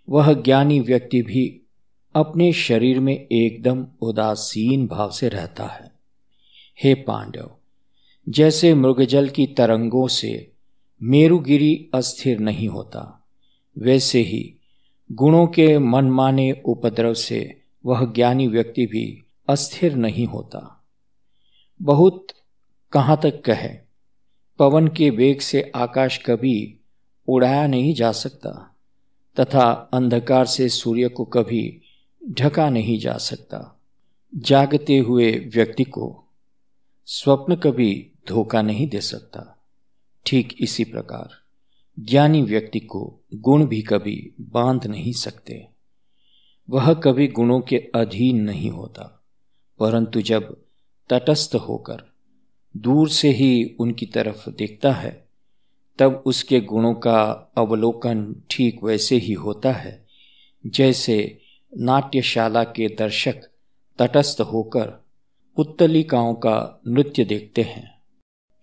वह ज्ञानी व्यक्ति भी अपने शरीर में एकदम उदासीन भाव से रहता है। हे पांडव, जैसे मृगजल की तरंगों से मेरुगिरी अस्थिर नहीं होता, वैसे ही गुणों के मनमाने उपद्रव से वह ज्ञानी व्यक्ति भी अस्थिर नहीं होता। बहुत कहाँ तक कहे, पवन के वेग से आकाश कभी उड़ाया नहीं जा सकता तथा अंधकार से सूर्य को कभी ढका नहीं जा सकता। जागते हुए व्यक्ति को स्वप्न कभी धोखा नहीं दे सकता। ठीक इसी प्रकार ज्ञानी व्यक्ति को गुण भी कभी बांध नहीं सकते। वह कभी गुणों के अधीन नहीं होता, परंतु जब तटस्थ होकर दूर से ही उनकी तरफ देखता है तब उसके गुणों का अवलोकन ठीक वैसे ही होता है जैसे नाट्यशाला के दर्शक तटस्थ होकर पुत्तलिकाओं का नृत्य देखते हैं।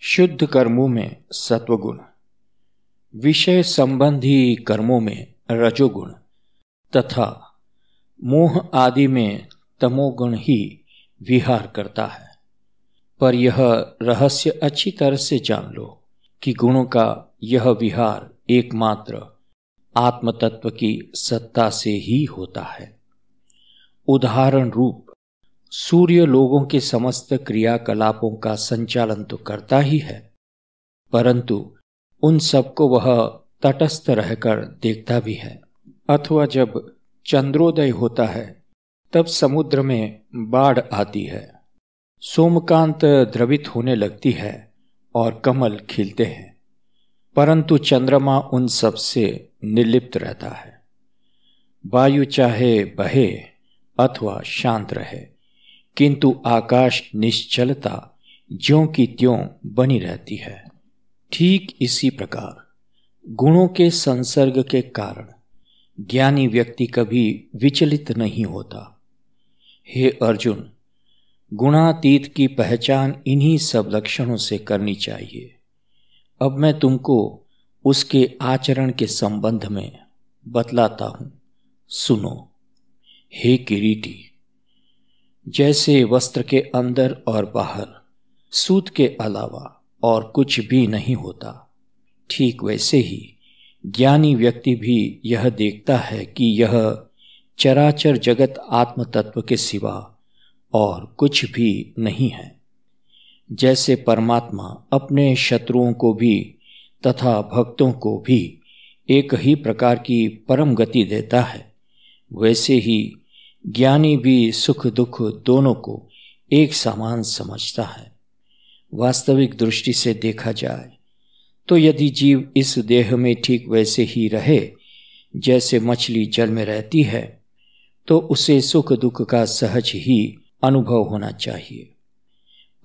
शुद्ध कर्मों में सत्वगुण, विषय संबंधी कर्मों में रजोगुण तथा मोह आदि में तमोगुण ही विहार करता है। पर यह रहस्य अच्छी तरह से जान लो कि गुणों का यह विहार एकमात्र आत्म तत्व की सत्ता से ही होता है। उदाहरण रूप सूर्य लोगों के समस्त क्रियाकलापों का संचालन तो करता ही है, परंतु उन सबको वह तटस्थ रहकर देखता भी है। अथवा जब चंद्रोदय होता है तब समुद्र में बाढ़ आती है, सोमकांत द्रवित होने लगती है और कमल खिलते हैं, परंतु चंद्रमा उन सब से निर्लिप्त रहता है। वायु चाहे बहे अथवा शांत रहे, किंतु आकाश निश्चलता ज्यों की त्यों बनी रहती है। ठीक इसी प्रकार गुणों के संसर्ग के कारण ज्ञानी व्यक्ति कभी विचलित नहीं होता। हे अर्जुन, गुणातीत की पहचान इन्हीं सब लक्षणों से करनी चाहिए। अब मैं तुमको उसके आचरण के संबंध में बतलाता हूं, सुनो। हे किरीटी, जैसे वस्त्र के अंदर और बाहर सूत के अलावा और कुछ भी नहीं होता, ठीक वैसे ही ज्ञानी व्यक्ति भी यह देखता है कि यह चराचर जगत आत्म तत्व के सिवा और कुछ भी नहीं है। जैसे परमात्मा अपने शत्रुओं को भी तथा भक्तों को भी एक ही प्रकार की परम गति देता है, वैसे ही ज्ञानी भी सुख दुख दोनों को एक समान समझता है। वास्तविक दृष्टि से देखा जाए तो यदि जीव इस देह में ठीक वैसे ही रहे जैसे मछली जल में रहती है, तो उसे सुख दुख का सहज ही अनुभव होना चाहिए।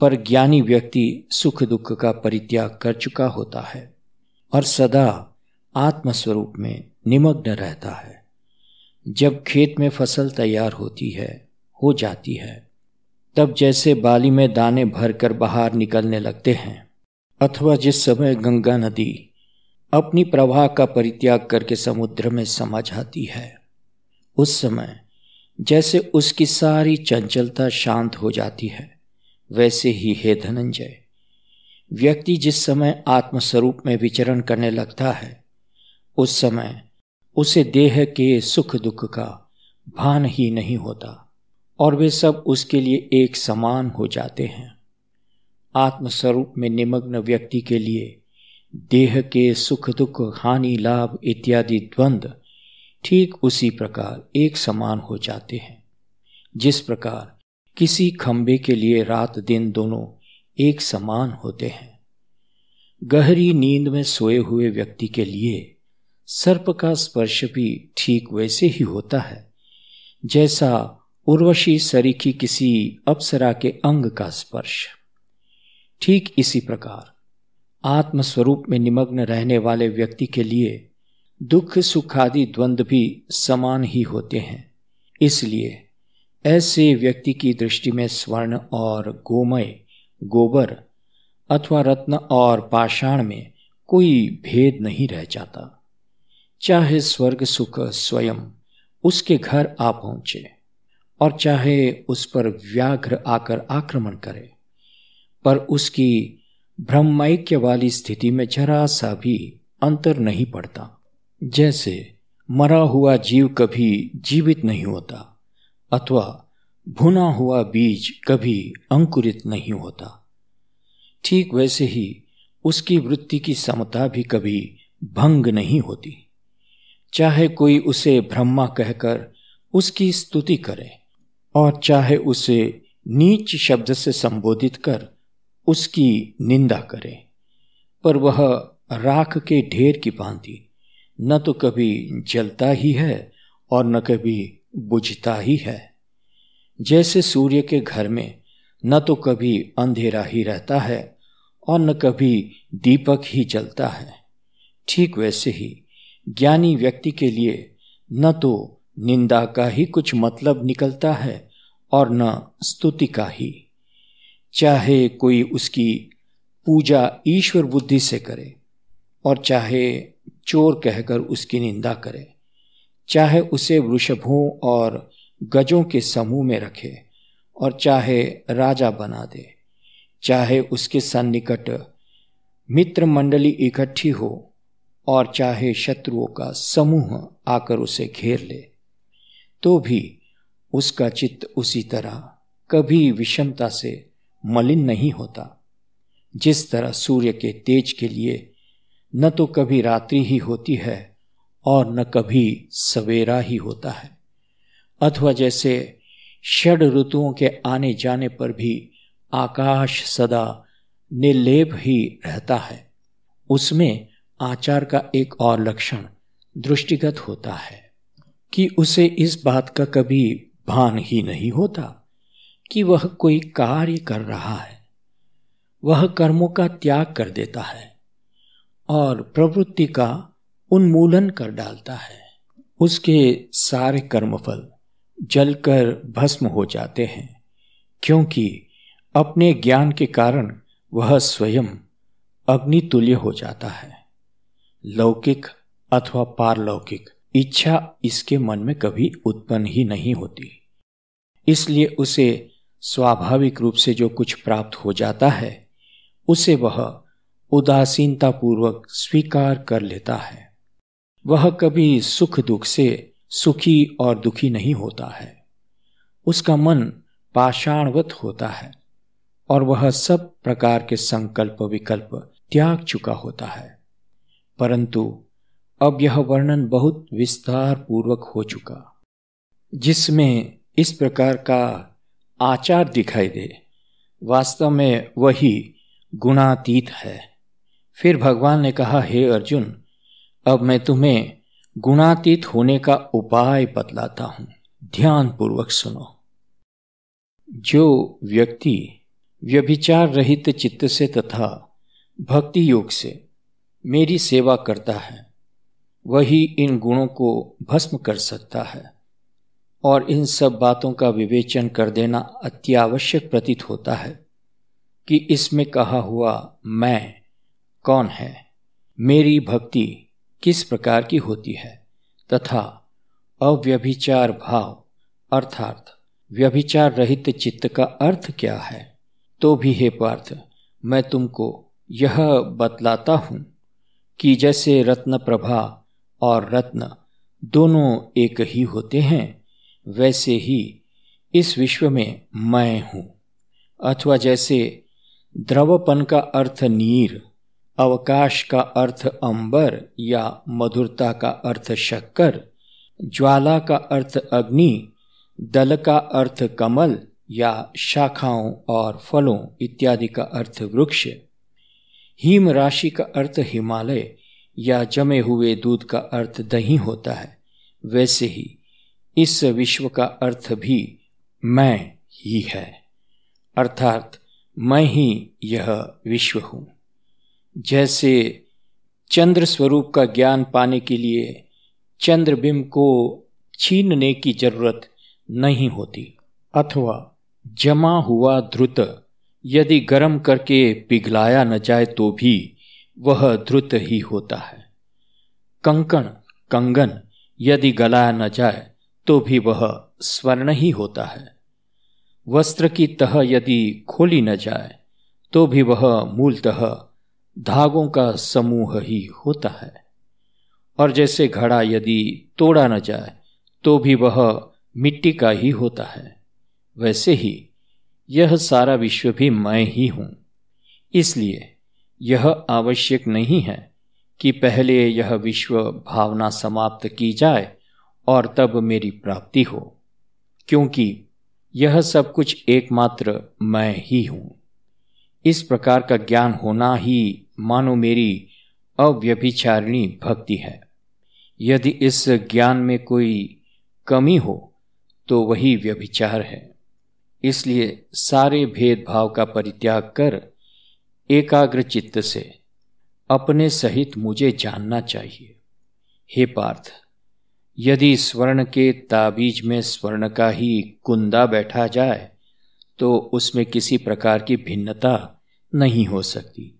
पर ज्ञानी व्यक्ति सुख दुख का परित्याग कर चुका होता है और सदा आत्मस्वरूप में निमग्न रहता है। जब खेत में फसल तैयार हो जाती है, तब जैसे बाली में दाने भरकर बाहर निकलने लगते हैं, अथवा जिस समय गंगा नदी अपनी प्रवाह का परित्याग करके समुद्र में समा जाती है, उस समय जैसे उसकी सारी चंचलता शांत हो जाती है, वैसे ही हे धनंजय, व्यक्ति जिस समय आत्मस्वरूप में विचरण करने लगता है, उस समय उसे देह के सुख दुख का भान ही नहीं होता और वे सब उसके लिए एक समान हो जाते हैं। आत्मस्वरूप में निमग्न व्यक्ति के लिए देह के सुख दुख, हानि लाभ इत्यादि द्वंद्व ठीक उसी प्रकार एक समान हो जाते हैं, जिस प्रकार किसी खंबे के लिए रात दिन दोनों एक समान होते हैं। गहरी नींद में सोए हुए व्यक्ति के लिए सर्प का स्पर्श भी ठीक वैसे ही होता है जैसा उर्वशी सरीखी किसी अप्सरा के अंग का स्पर्श। ठीक इसी प्रकार आत्मस्वरूप में निमग्न रहने वाले व्यक्ति के लिए दुख सुख आदि द्वंद्व भी समान ही होते हैं। इसलिए ऐसे व्यक्ति की दृष्टि में स्वर्ण और गोमय, गोबर अथवा रत्न और पाषाण में कोई भेद नहीं रह जाता। चाहे स्वर्ग सुख स्वयं उसके घर आ पहुंचे और चाहे उस पर व्याघ्र आकर आक्रमण करे, पर उसकी ब्रह्मैक्य वाली स्थिति में जरा सा भी अंतर नहीं पड़ता। जैसे मरा हुआ जीव कभी जीवित नहीं होता अथवा भुना हुआ बीज कभी अंकुरित नहीं होता, ठीक वैसे ही उसकी वृत्ति की समता भी कभी भंग नहीं होती। चाहे कोई उसे ब्रह्मा कहकर उसकी स्तुति करे और चाहे उसे नीच शब्द से संबोधित कर उसकी निंदा करे, पर वह राख के ढेर की भांति न तो कभी जलता ही है और न कभी बुझता ही है। जैसे सूर्य के घर में न तो कभी अंधेरा ही रहता है और न कभी दीपक ही जलता है, ठीक वैसे ही ज्ञानी व्यक्ति के लिए न तो निंदा का ही कुछ मतलब निकलता है और न स्तुति का ही। चाहे कोई उसकी पूजा ईश्वर बुद्धि से करे और चाहे चोर कहकर उसकी निंदा करे, चाहे उसे वृषभों और गजों के समूह में रखे और चाहे राजा बना दे, चाहे उसके सन्निकट मित्र मंडली इकट्ठी हो और चाहे शत्रुओं का समूह आकर उसे घेर ले, तो भी उसका चित्त उसी तरह कभी विषमता से मलिन नहीं होता। जिस तरह सूर्य के तेज के लिए न तो कभी रात्रि ही होती है और न कभी सवेरा ही होता है, अथवा जैसे षड ऋतुओं के आने जाने पर भी आकाश सदा निर्लेप ही रहता है, उसमें आचार का एक और लक्षण दृष्टिगत होता है कि उसे इस बात का कभी भान ही नहीं होता कि वह कोई कार्य कर रहा है। वह कर्मों का त्याग कर देता है और प्रवृत्ति का उन्मूलन कर डालता है। उसके सारे कर्मफल जलकर भस्म हो जाते हैं, क्योंकि अपने ज्ञान के कारण वह स्वयं अग्नितुल्य हो जाता है। लौकिक अथवा पारलौकिक इच्छा इसके मन में कभी उत्पन्न ही नहीं होती, इसलिए उसे स्वाभाविक रूप से जो कुछ प्राप्त हो जाता है उसे वह उदासीनता पूर्वक स्वीकार कर लेता है। वह कभी सुख दुख से सुखी और दुखी नहीं होता है। उसका मन पाषाणवत होता है और वह सब प्रकार के संकल्प विकल्प त्याग चुका होता है। परंतु अब यह वर्णन बहुत विस्तार पूर्वक हो चुका, जिसमें इस प्रकार का आचार दिखाई दे, वास्तव में वही गुणातीत है। फिर भगवान ने कहा, हे अर्जुन, अब मैं तुम्हें गुणातीत होने का उपाय बतलाता हूं, ध्यान पूर्वक सुनो। जो व्यक्ति व्यभिचार रहित चित्त से तथा भक्ति योग से मेरी सेवा करता है, वही इन गुणों को भस्म कर सकता है। और इन सब बातों का विवेचन कर देना अत्यावश्यक प्रतीत होता है कि इसमें कहा हुआ मैं कौन है, मेरी भक्ति किस प्रकार की होती है तथा अव्यभिचार भाव अर्थात व्यभिचार रहित चित्त का अर्थ क्या है। तो भी हे पार्थ, मैं तुमको यह बतलाता हूं कि जैसे रत्न प्रभा और रत्न दोनों एक ही होते हैं, वैसे ही इस विश्व में मैं हूं। अथवा जैसे द्रवपन का अर्थ नीर, अवकाश का अर्थ अंबर या मधुरता का अर्थ शक्कर, ज्वाला का अर्थ अग्नि, दल का अर्थ कमल या शाखाओं और फलों इत्यादि का अर्थ वृक्ष, हिम राशि का अर्थ हिमालय या जमे हुए दूध का अर्थ दही होता है, वैसे ही इस विश्व का अर्थ भी मैं ही है, अर्थात मैं ही यह विश्व हूं। जैसे चंद्र स्वरूप का ज्ञान पाने के लिए चंद्रबिंब को छीनने की जरूरत नहीं होती, अथवा जमा हुआ धृत यदि गर्म करके पिघलाया न जाए तो भी वह धृत ही होता है। कंगन यदि गलाया न जाए तो भी वह स्वर्ण ही होता है। वस्त्र की तह यदि खोली न जाए तो भी वह मूलतः धागों का समूह ही होता है। और जैसे घड़ा यदि तोड़ा न जाए तो भी वह मिट्टी का ही होता है, वैसे ही यह सारा विश्व भी मैं ही हूं। इसलिए यह आवश्यक नहीं है कि पहले यह विश्व भावना समाप्त की जाए और तब मेरी प्राप्ति हो, क्योंकि यह सब कुछ एकमात्र मैं ही हूं। इस प्रकार का ज्ञान होना ही मानो मेरी अव्यभिचारिणी भक्ति है। यदि इस ज्ञान में कोई कमी हो तो वही व्यभिचार है। इसलिए सारे भेदभाव का परित्याग कर एकाग्र चित्त से अपने सहित मुझे जानना चाहिए। हे पार्थ, यदि स्वर्ण के ताबीज में स्वर्ण का ही कुंदा बैठा जाए तो उसमें किसी प्रकार की भिन्नता नहीं हो सकती।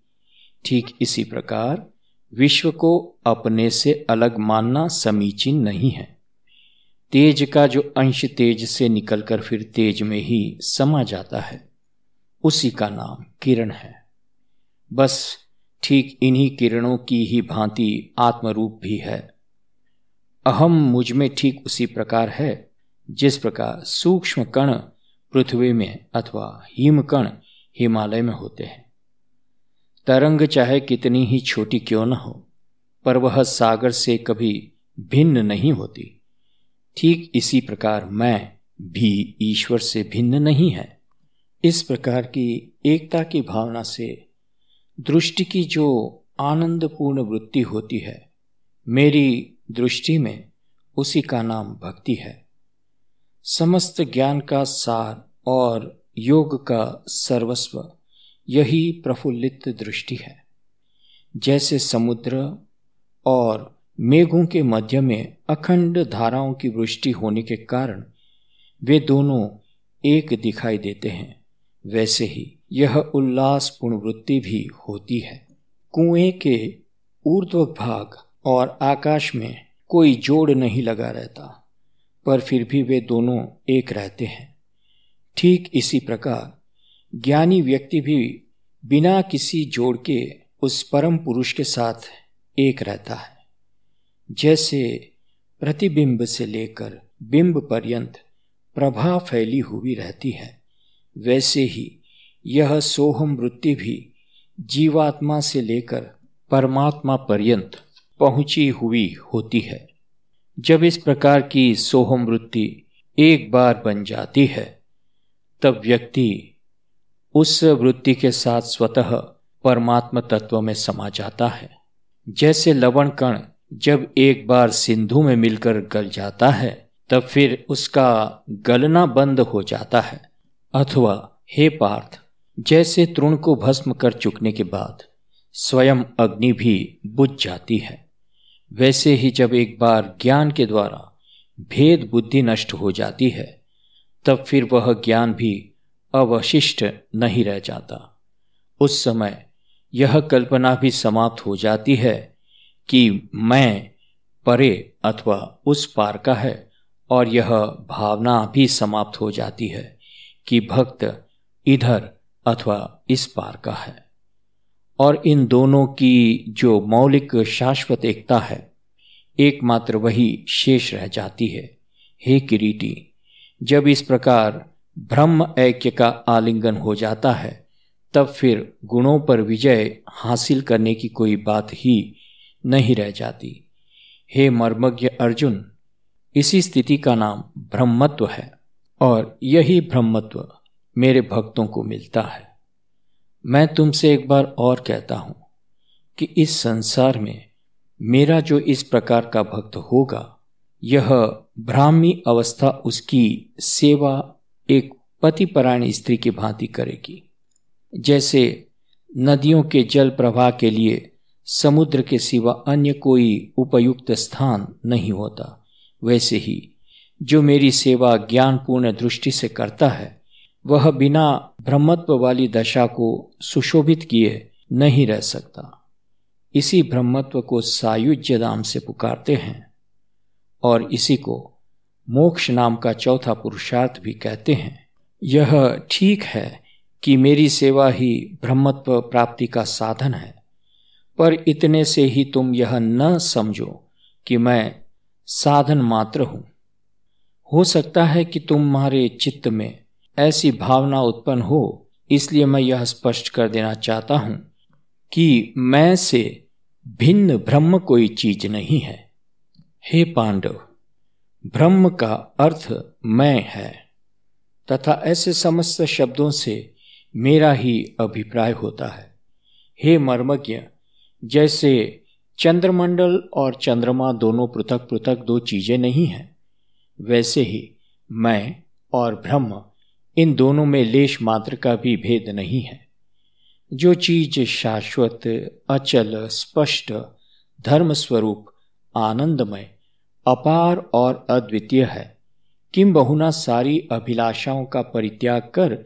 ठीक इसी प्रकार विश्व को अपने से अलग मानना समीचीन नहीं है। तेज का जो अंश तेज से निकलकर फिर तेज में ही समा जाता है, उसी का नाम किरण है। बस ठीक इन्हीं किरणों की ही भांति आत्मरूप भी है। अहम मुझ में ठीक उसी प्रकार है जिस प्रकार सूक्ष्म कण पृथ्वी में अथवा हिमकण हिमालय में होते हैं। तरंग चाहे कितनी ही छोटी क्यों न हो, पर वह सागर से कभी भिन्न नहीं होती। ठीक इसी प्रकार मैं भी ईश्वर से भिन्न नहीं है। इस प्रकार की एकता की भावना से दृष्टि की जो आनंदपूर्ण वृत्ति होती है, मेरी दृष्टि में उसी का नाम भक्ति है। समस्त ज्ञान का सार और योग का सर्वस्व यही प्रफुल्लित दृष्टि है। जैसे समुद्र और मेघों के मध्य में अखंड धाराओं की वृष्टि होने के कारण वे दोनों एक दिखाई देते हैं, वैसे ही यह उल्लासपूर्ण वृत्ति भी होती है। कुएं के ऊर्ध्व भाग और आकाश में कोई जोड़ नहीं लगा रहता, पर फिर भी वे दोनों एक रहते हैं। ठीक इसी प्रकार ज्ञानी व्यक्ति भी बिना किसी जोड़ के उस परम पुरुष के साथ एक रहता है। जैसे प्रतिबिंब से लेकर बिंब पर्यंत प्रभा फैली हुई रहती है, वैसे ही यह सोहम वृत्ति भी जीवात्मा से लेकर परमात्मा पर्यंत पहुंची हुई होती है। जब इस प्रकार की सोहम वृत्ति एक बार बन जाती है, तब व्यक्ति उस वृत्ति के साथ स्वतः परमात्मा तत्व में समा जाता है। जैसे लवण कण जब एक बार सिंधु में मिलकर गल जाता है, तब फिर उसका गलना बंद हो जाता है। अथवा हे पार्थ, जैसे तृण को भस्म कर चुकने के बाद स्वयं अग्नि भी बुझ जाती है, वैसे ही जब एक बार ज्ञान के द्वारा भेद बुद्धि नष्ट हो जाती है, तब फिर वह ज्ञान भी अवशिष्ट नहीं रह जाता। उस समय यह कल्पना भी समाप्त हो जाती है कि मैं परे अथवा उस पार का है, और यह भावना भी समाप्त हो जाती है कि भक्त इधर अथवा इस पार का है। और इन दोनों की जो मौलिक शाश्वत एकता है, एकमात्र वही शेष रह जाती है। हे किरीटी, जब इस प्रकार ब्रह्म ऐक्य का आलिंगन हो जाता है, तब फिर गुणों पर विजय हासिल करने की कोई बात ही नहीं रह जाती। हे मर्मज्ञ अर्जुन, इसी स्थिति का नाम ब्रह्मत्व है, और यही ब्रह्मत्व मेरे भक्तों को मिलता है। मैं तुमसे एक बार और कहता हूं कि इस संसार में मेरा जो इस प्रकार का भक्त होगा, यह ब्राह्मी अवस्था उसकी सेवा एक पतिपरायण स्त्री की भांति करेगी। जैसे नदियों के जल प्रवाह के लिए समुद्र के सिवा अन्य कोई उपयुक्त स्थान नहीं होता, वैसे ही जो मेरी सेवा ज्ञानपूर्ण दृष्टि से करता है, वह बिना ब्रह्मत्व वाली दशा को सुशोभित किए नहीं रह सकता। इसी ब्रह्मत्व को सायुज्य नाम से पुकारते हैं, और इसी को मोक्ष नाम का चौथा पुरुषार्थ भी कहते हैं। यह ठीक है कि मेरी सेवा ही ब्रह्मत्व प्राप्ति का साधन है, पर इतने से ही तुम यह न समझो कि मैं साधन मात्र हूं। हो सकता है कि तुम्हारे चित्त में ऐसी भावना उत्पन्न हो, इसलिए मैं यह स्पष्ट कर देना चाहता हूं कि मैं से भिन्न ब्रह्म कोई चीज नहीं है। हे पांडव, ब्रह्म का अर्थ मैं है, तथा ऐसे समस्त शब्दों से मेरा ही अभिप्राय होता है। हे मर्मज्ञ, जैसे चंद्रमंडल और चंद्रमा दोनों पृथक पृथक दो चीजें नहीं हैं, वैसे ही मैं और ब्रह्म इन दोनों में लेश मात्र का भी भेद नहीं है। जो चीज शाश्वत, अचल, स्पष्ट, धर्म स्वरूप, आनंदमय अपार और अद्वितीय है। किम बहुना सारी अभिलाषाओं का परित्याग कर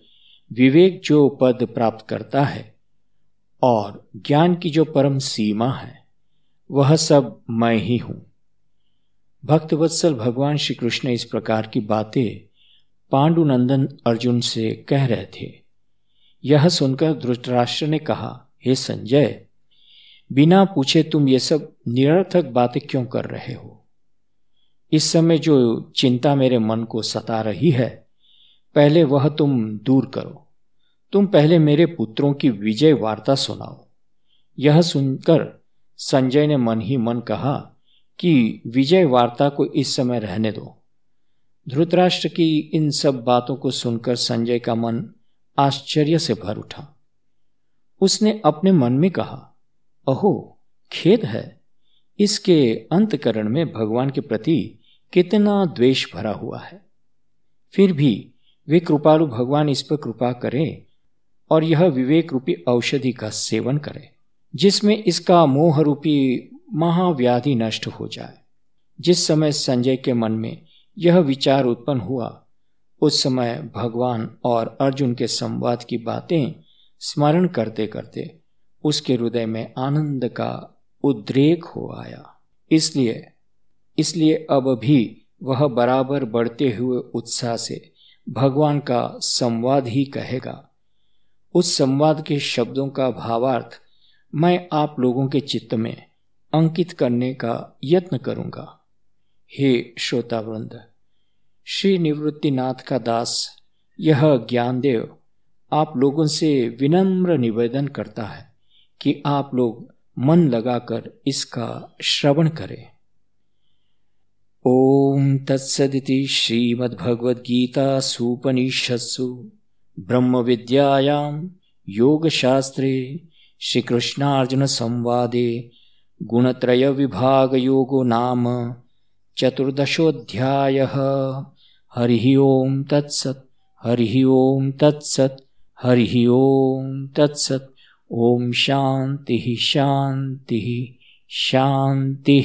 विवेक जो पद प्राप्त करता है और ज्ञान की जो परम सीमा है, वह सब मैं ही हूं। भक्तवत्सल भगवान श्री कृष्ण इस प्रकार की बातें पांडुनंदन अर्जुन से कह रहे थे। यह सुनकर धृतराष्ट्र ने कहा, हे संजय, बिना पूछे तुम ये सब निरर्थक बातें क्यों कर रहे हो? इस समय जो चिंता मेरे मन को सता रही है, पहले वह तुम दूर करो। तुम पहले मेरे पुत्रों की विजय वार्ता सुनाओ। यह सुनकर संजय ने मन ही मन कहा कि विजय वार्ता को इस समय रहने दो। धृतराष्ट्र की इन सब बातों को सुनकर संजय का मन आश्चर्य से भर उठा। उसने अपने मन में कहा, अहो, खेद है, इसके अंतकरण में भगवान के प्रति कितना द्वेष भरा हुआ है। फिर भी वे कृपालु भगवान इस पर कृपा करें और यह विवेक रूपी औषधि का सेवन करे, जिसमें इसका मोह रूपी महाव्याधि नष्ट हो जाए। जिस समय संजय के मन में यह विचार उत्पन्न हुआ, उस समय भगवान और अर्जुन के संवाद की बातें स्मरण करते करते उसके हृदय में आनंद का उद्रेक हो आया। इसलिए अब भी वह बराबर बढ़ते हुए उत्साह से भगवान का संवाद ही कहेगा। उस संवाद के शब्दों का भावार्थ मैं आप लोगों के चित्त में अंकित करने का यत्न करूंगा। हे श्रोतावृंद, श्री निवृत्तिनाथ का दास यह ज्ञानदेव आप लोगों से विनम्र निवेदन करता है कि आप लोग मन लगाकर इसका श्रवण करें। ओम तत्सदिति श्रीमद्भगवद्गीतासूपनिषत्सु ब्रह्म विद्यायां योगशास्त्रे श्रीकृष्णार्जुन संवादे गुणत्रय विभाग योगो नाम चतुर्दशोऽध्यायः। हरिः ओम तत्सत्, हरिः ओम तत्सत्, हरिः ओम तत्सत्। ओम शांति शांति शांति।